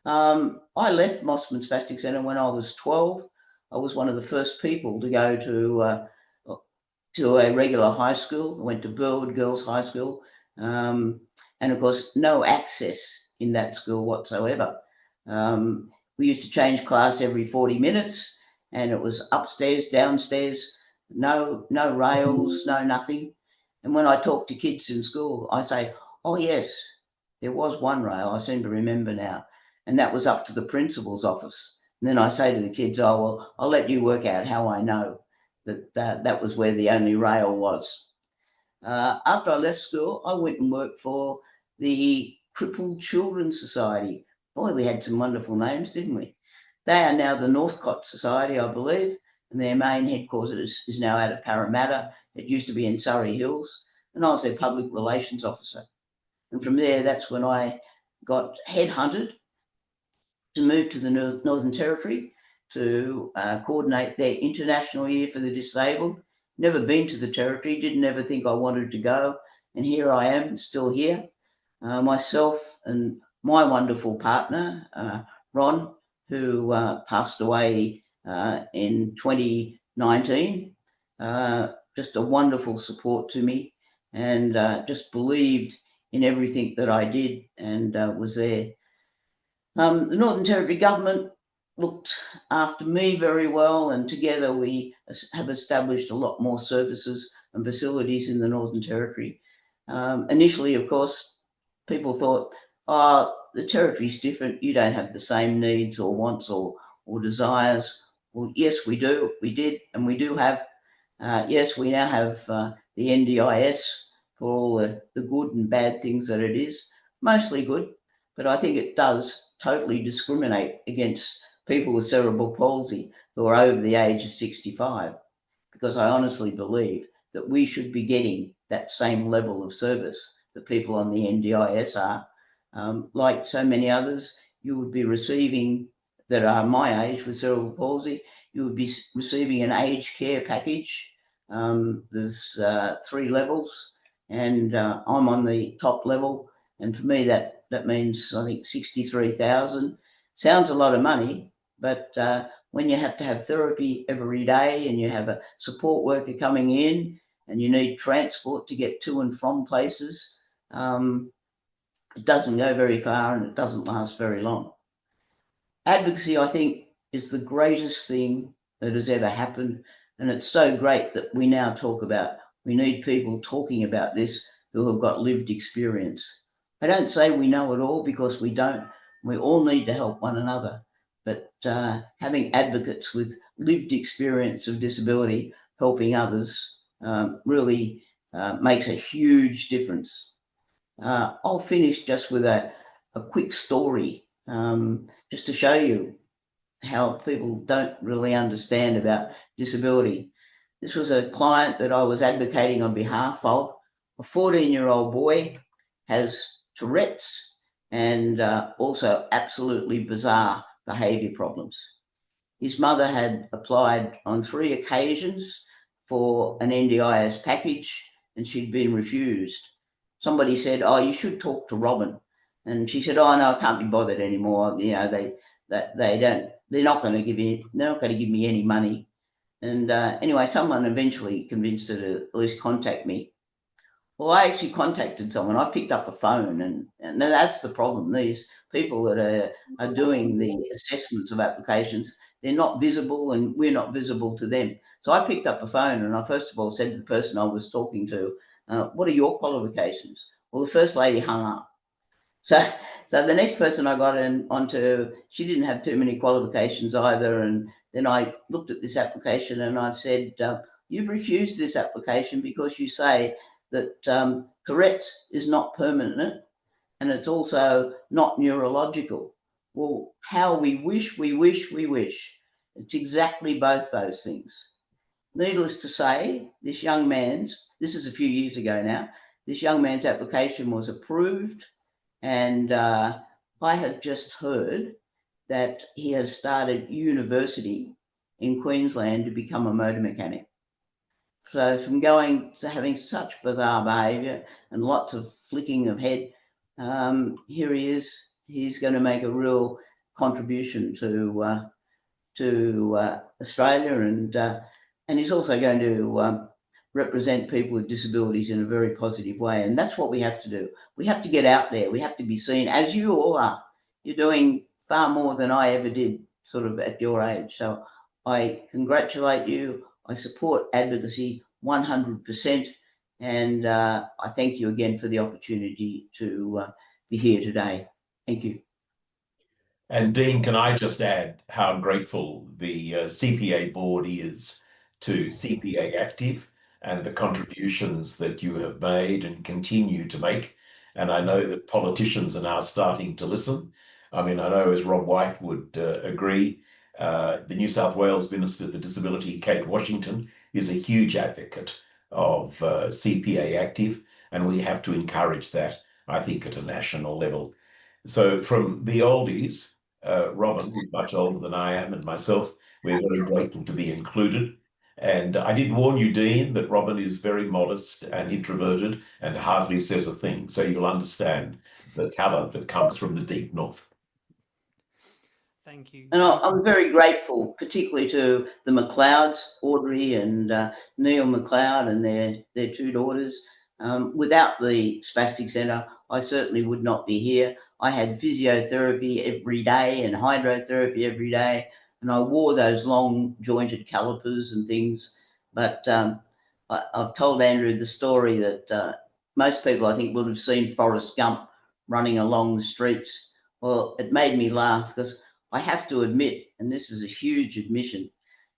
I left Mossman Spastic Centre when I was 12. I was one of the first people to go to a regular high school. I went to Burwood Girls High School. And of course, no access in that school whatsoever. We used to change class every 40 minutes, and it was upstairs, downstairs, no rails, no nothing. And when I talk to kids in school, I say, oh yes, there was one rail, I seem to remember now, and that was up to the principal's office. And then I say to the kids, oh, well, I'll let you work out how I know that was where the only rail was. After I left school, I went and worked for the Crippled Children's Society. Boy, we had some wonderful names, didn't we? They are now the Northcott Society, I believe, and their main headquarters is now out of Parramatta. It used to be in Surrey Hills, and I was their public relations officer. And from there, that's when I got headhunted to move to the Northern Territory to coordinate their International Year for the Disabled. Never been to the Territory, didn't ever think I wanted to go, and here I am, still here. Myself and my wonderful partner, Ron, who passed away in 2019, just a wonderful support to me, and just believed in everything that I did and was there. The Northern Territory government looked after me very well, and together we have established a lot more services and facilities in the Northern Territory. Initially, of course, people thought, oh, the Territory's different, you don't have the same needs or wants or desires. Well, yes, we do, we did, and we do have. Yes, we now have the NDIS for all the good and bad things that it is, mostly good, but I think it does totally discriminate against people with cerebral palsy who are over the age of 65, because I honestly believe that we should be getting that same level of service that people on the NDIS are. Like so many others, you would be receiving, that are my age with cerebral palsy, you would be receiving an aged care package. There's 3 levels, and I'm on the top level, and for me that means I think 63,000. Sounds a lot of money, but when you have to have therapy every day and you have a support worker coming in and you need transport to get to and from places, it doesn't go very far and it doesn't last very long. Advocacy, I think, is the greatest thing that has ever happened, and it's so great that we now talk about, we need people talking about this who have got lived experience. I don't say we know it all, because we don't. We all need to help one another, but having advocates with lived experience of disability helping others really makes a huge difference. I'll finish just with a quick story, just to show you how people don't really understand about disability. This was a client that I was advocating on behalf of. A 14-year-old boy has Tourette's and also absolutely bizarre behaviour problems. His mother had applied on 3 occasions for an NDIS package and she'd been refused. Somebody said, oh, you should talk to Robyne. And she said, oh, no, I can't be bothered anymore. You know, they're not going to give me any money. And anyway, someone eventually convinced her to at least contact me. Well, I actually contacted someone. I picked up a phone, and that's the problem. These people that are doing the assessments of applications, they're not visible and we're not visible to them. So I picked up a phone and I first of all said to the person I was talking to, what are your qualifications? Well, the first lady hung up. So the next person I got onto, she didn't have too many qualifications either. And then I looked at this application and I've said, you've refused this application because you say that Tourette's is not permanent and it's also not neurological. Well, how we wish. It's exactly both those things. Needless to say, this is a few years ago now, this young man's application was approved, and I have just heard that he has started university in Queensland to become a motor mechanic. So from going to having such bizarre behaviour and lots of flicking of head, here he is. He's going to make a real contribution to Australia, and he's also going to represent people with disabilities in a very positive way. And that's what we have to do. We have to get out there. We have to be seen, as you all are. You're doing far more than I ever did sort of at your age. So I congratulate you. I support advocacy 100%. And I thank you again for the opportunity to be here today. Thank you. And Dean, can I just add how grateful the CPA board is to CPActive and the contributions that you have made and continue to make. And I know that politicians are now starting to listen. I mean, I know, as Rob White would agree, the New South Wales Minister for Disability, Kate Washington, is a huge advocate of CPActive, and we have to encourage that, I think, at a national level. So from the oldies, Robyne, who's much older than I am, and myself, we're very grateful to be included. And I did warn you, Dean, that Robyne is very modest and introverted and hardly says a thing. So you'll understand the talent that comes from the deep north. Thank you. And I'm very grateful, particularly to the McLeods, Audrey and Neil McLeod and their 2 daughters. Without the Spastic Centre, I certainly would not be here. I had physiotherapy every day and hydrotherapy every day, and I wore those long jointed calipers and things. But I've told Andrew the story that most people, I think, would have seen Forrest Gump running along the streets. Well, it made me laugh because I have to admit, and this is a huge admission,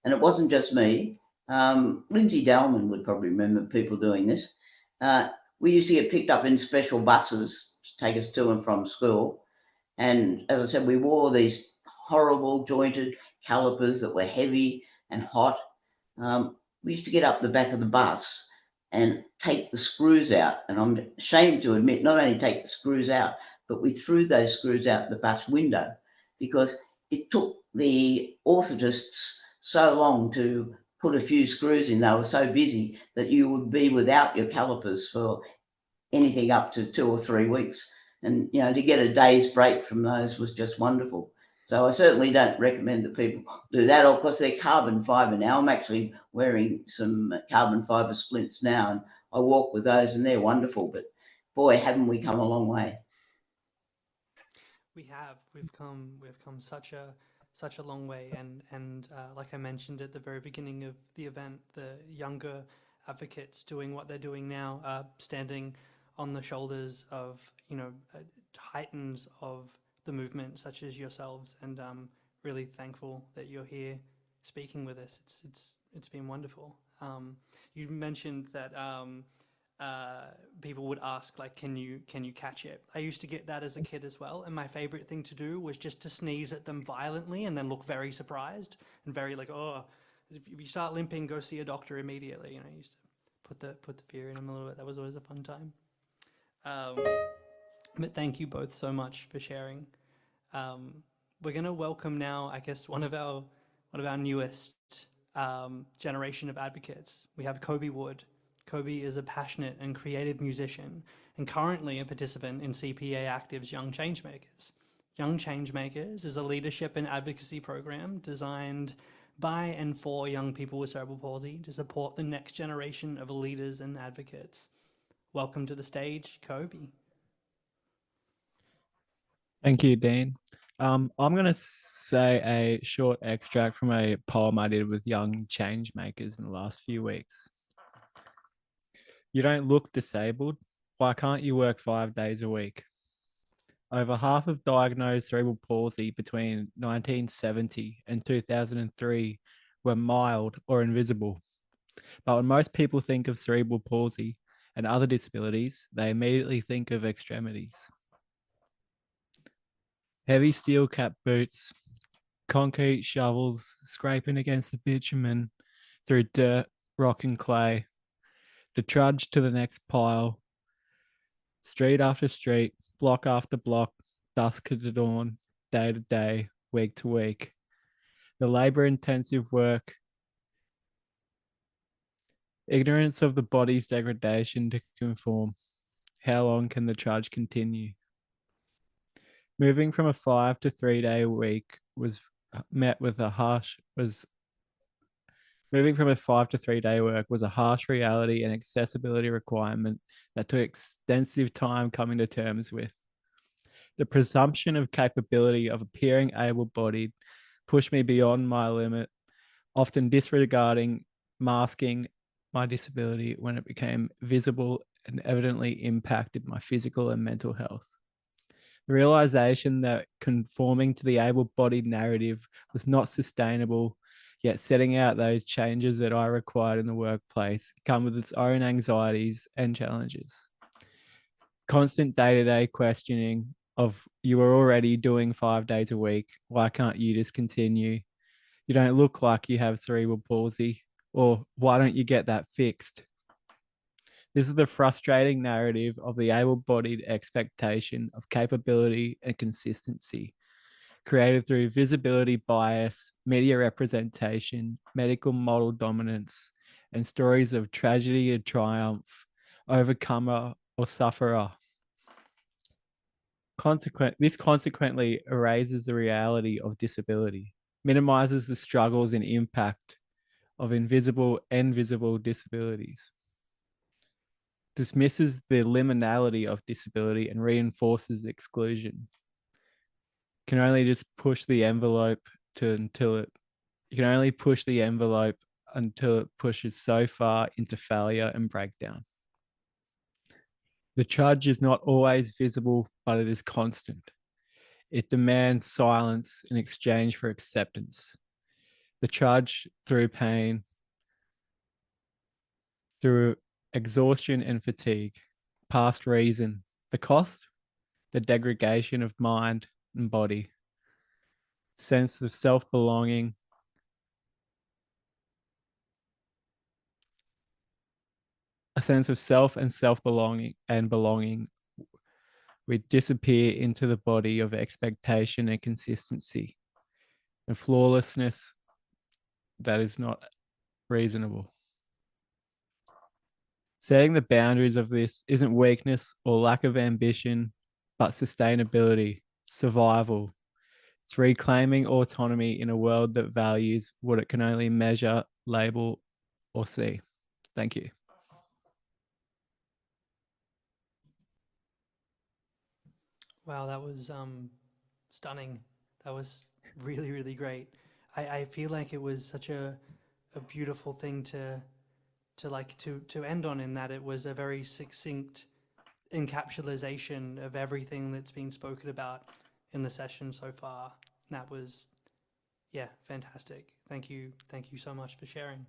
and it wasn't just me. Lindsay Dallman would probably remember people doing this. We used to get picked up in special buses to take us to and from school. And as I said, we wore these horrible jointed calipers that were heavy and hot. We used to get up the back of the bus and take the screws out. And I'm ashamed to admit, not only take the screws out, but we threw those screws out the bus window because it took the orthotists so long to put a few screws in. They were so busy that you would be without your calipers for anything up to 2 or 3 weeks. And, you know, to get a day's break from those was just wonderful. So I certainly don't recommend that people do that. Of course, they're carbon fibre now. I'm actually wearing some carbon fibre splints now, and I walk with those, and they're wonderful. But boy, haven't we come a long way. We have. We've come such a long way, and like I mentioned at the very beginning of the event, the younger advocates doing what they're doing now, standing on the shoulders of titans of the movement, such as yourselves, and really thankful that you're here speaking with us. It's been wonderful. You mentioned that people would ask, like, can you catch it? I used to get that as a kid as well, and my favorite thing to do was just to sneeze at them violently and then look very surprised and very like, oh, if you start limping, go see a doctor immediately. You know, I used to put the fear in them a little bit. That was always a fun time. But thank you both so much for sharing. We're going to welcome now, I guess, one of our newest generation of advocates. We have Kobe Wood. Kobe is a passionate and creative musician and currently a participant in CPActive's Young Changemakers. Young Changemakers is a leadership and advocacy program designed by and for young people with cerebral palsy to support the next generation of leaders and advocates. Welcome to the stage, Kobe. Thank you, Dean. I'm going to say a short extract from a poem I did with Young Changemakers in the last few weeks. You don't look disabled. Why can't you work 5 days a week? Over half of diagnosed cerebral palsy between 1970 and 2003 were mild or invisible. But when most people think of cerebral palsy and other disabilities, they immediately think of extremities. Heavy steel cap boots, concrete shovels scraping against the bitumen through dirt, rock and clay, the trudge to the next pile, street after street, block after block, dusk to dawn, day to day, week to week. The labor-intensive work, ignorance of the body's degradation to conform. How long can the trudge continue? Moving from a 5 to 3 day week was met with a harsh Moving from a 5 to 3 day work was a harsh reality and accessibility requirement that took extensive time coming to terms with. The presumption of capability of appearing able-bodied pushed me beyond my limit, often disregarding, masking my disability when it became visible and evidently impacted my physical and mental health. The realization that conforming to the able-bodied narrative was not sustainable, yet setting out those changes that I required in the workplace come with its own anxieties and challenges. Constant day-to-day questioning of, you are already doing 5 days a week, why can't you just continue? You don't look like you have cerebral palsy, or why don't you get that fixed? This is the frustrating narrative of the able-bodied expectation of capability and consistency, created through visibility bias, media representation, medical model dominance, and stories of tragedy and triumph, overcomer or sufferer. This consequently erases the reality of disability, minimizes the struggles and impact of invisible and visible disabilities. dismisses the liminality of disability and reinforces exclusion. Can only just push the envelope until it pushes so far into failure and breakdown. The trudge is not always visible, but it is constant. It demands silence in exchange for acceptance. The trudge through pain, through exhaustion and fatigue, past reason, the cost, the degradation of mind and body, sense of self-belonging, a sense of self and self-belonging and belonging, we disappear into the body of expectation and consistency and flawlessness that is not reasonable. Setting the boundaries of this isn't weakness or lack of ambition, but sustainability, survival. It's reclaiming autonomy in a world that values what it can only measure, label, or see. Thank you. Wow, that was stunning. That was really, really great. I feel like it was such a beautiful thing to end on, in that it was a very succinct encapsulation of everything that's been spoken about in the session so far. And that was, yeah, fantastic. Thank you so much for sharing.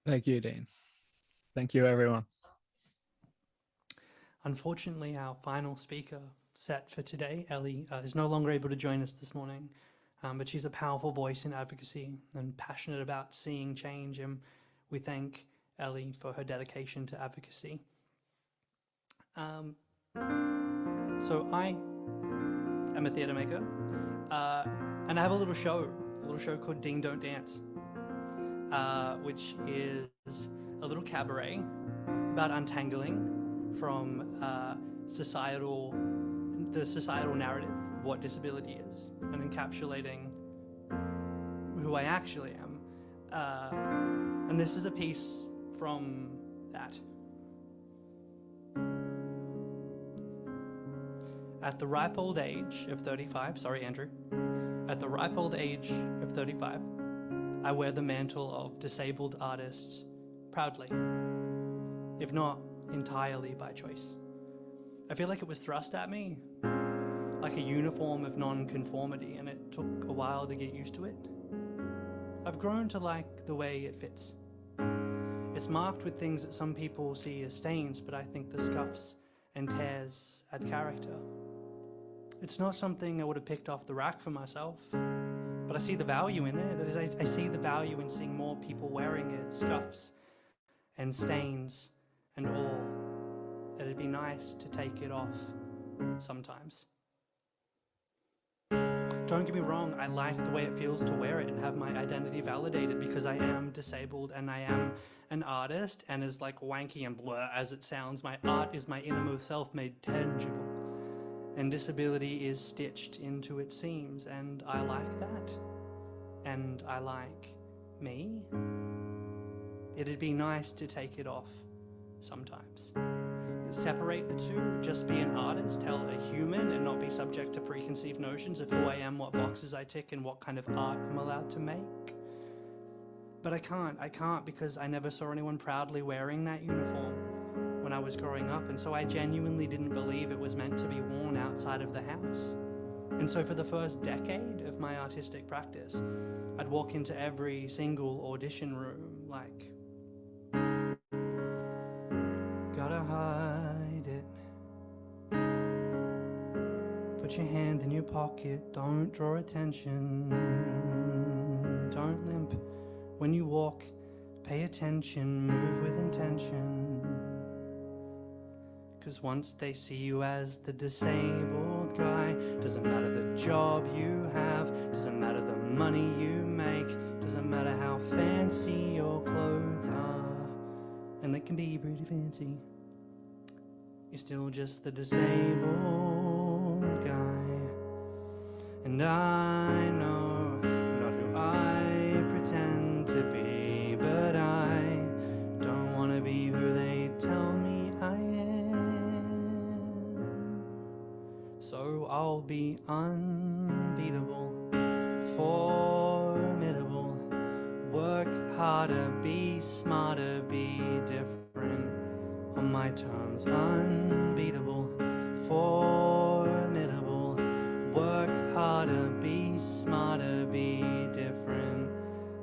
Thank you, Dean. Thank you, everyone. Unfortunately, our final speaker set for today, Ellie, is no longer able to join us this morning, but she's a powerful voice in advocacy and passionate about seeing change, and we thank Ellie for her dedication to advocacy. So I am a theatre maker, and I have a little show called Dean Don't Dance, which is a little cabaret about untangling from the societal narrative of what disability is, and encapsulating who I actually am. And this is a piece from that. At the ripe old age of 35, sorry, Andrew. At the ripe old age of 35, I wear the mantle of disabled artist proudly, if not entirely by choice. I feel like it was thrust at me like a uniform of non-conformity, and it took a while to get used to it. I've grown to like the way it fits. It's marked with things that some people see as stains, but I think the scuffs and tears add character. It's not something I would have picked off the rack for myself, but I see the value in it. That is, I see the value in seeing more people wearing it, scuffs and stains and all. That it'd be nice to take it off sometimes. Don't get me wrong, I like the way it feels to wear it and have my identity validated, because I am disabled and I am an artist, and as like wanky and blur as it sounds, my art is my innermost self made tangible, and disability is stitched into its seams, and I like that, and I like me. It'd be nice to take it off sometimes. Separate the two, just be an artist, hell, a human, and not be subject to preconceived notions of who I am, what boxes I tick, and what kind of art I'm allowed to make. But I can't because I never saw anyone proudly wearing that uniform when I was growing up, and so I genuinely didn't believe it was meant to be worn outside of the house. And so for the first decade of my artistic practice, I'd walk into every single audition room like, gotta hide it. Put your hand in your pocket, don't draw attention. Don't limp when you walk, pay attention, move with intention. 'Cause once they see you as the disabled guy, doesn't matter the job you have, doesn't matter the money you make, doesn't matter how fancy your clothes are, and they can be pretty fancy, you're still just the disabled guy. And I know not who I pretend to be, but I don't want to be who they tell me I'll be unbeatable, formidable. Work harder, be smarter, be different on my terms. Unbeatable, formidable. Work harder, be smarter, be different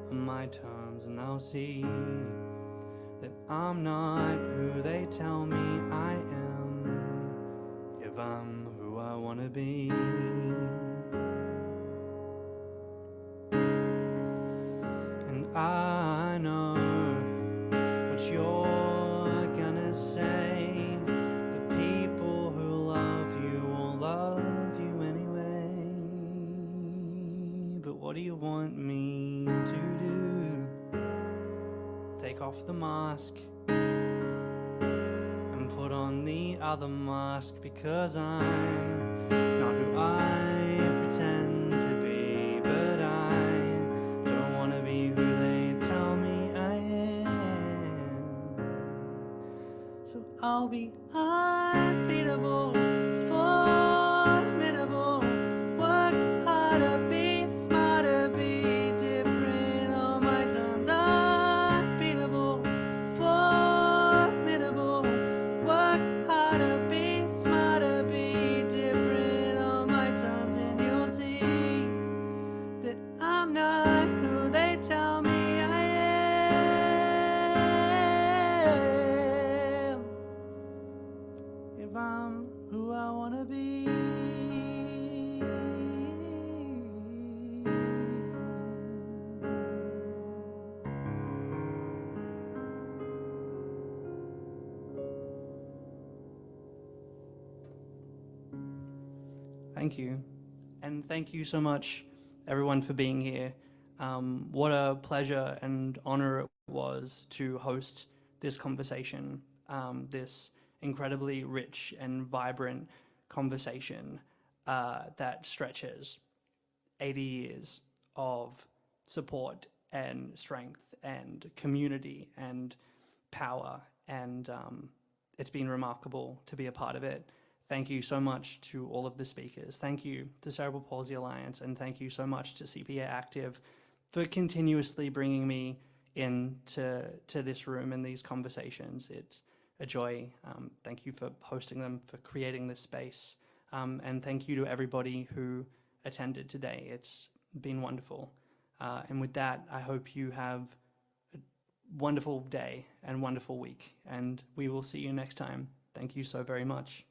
on my terms, and I'll see that I'm not who they tell me I am if I'm who I want to be. And I know what you're gonna say. The people who love you will love you anyway. But what do you want me to do? Take off the mask and put on the other mask, because I'm not who I pretend to be, but I don't want to be who they tell me I am. So I'll be unbeatable, formidable. Work harder, be smarter, be different on my terms. Unbeatable, formidable. Work harder, be smarter, be different on my terms, and you'll see that I'm not who they tell me I am if I'm who I want to be. Thank you. And thank you so much, everyone, for being here. What a pleasure and honor it was to host this conversation, this incredibly rich and vibrant conversation that stretches 80 years of support and strength and community and power. And it's been remarkable to be a part of it. Thank you so much to all of the speakers. Thank you to Cerebral Palsy Alliance, and thank you so much to CPActive for continuously bringing me into this room and these conversations. It's a joy. Thank you for hosting them, for creating this space. And thank you to everybody who attended today. It's been wonderful. And with that, I hope you have a wonderful day and wonderful week, and we will see you next time. Thank you so very much.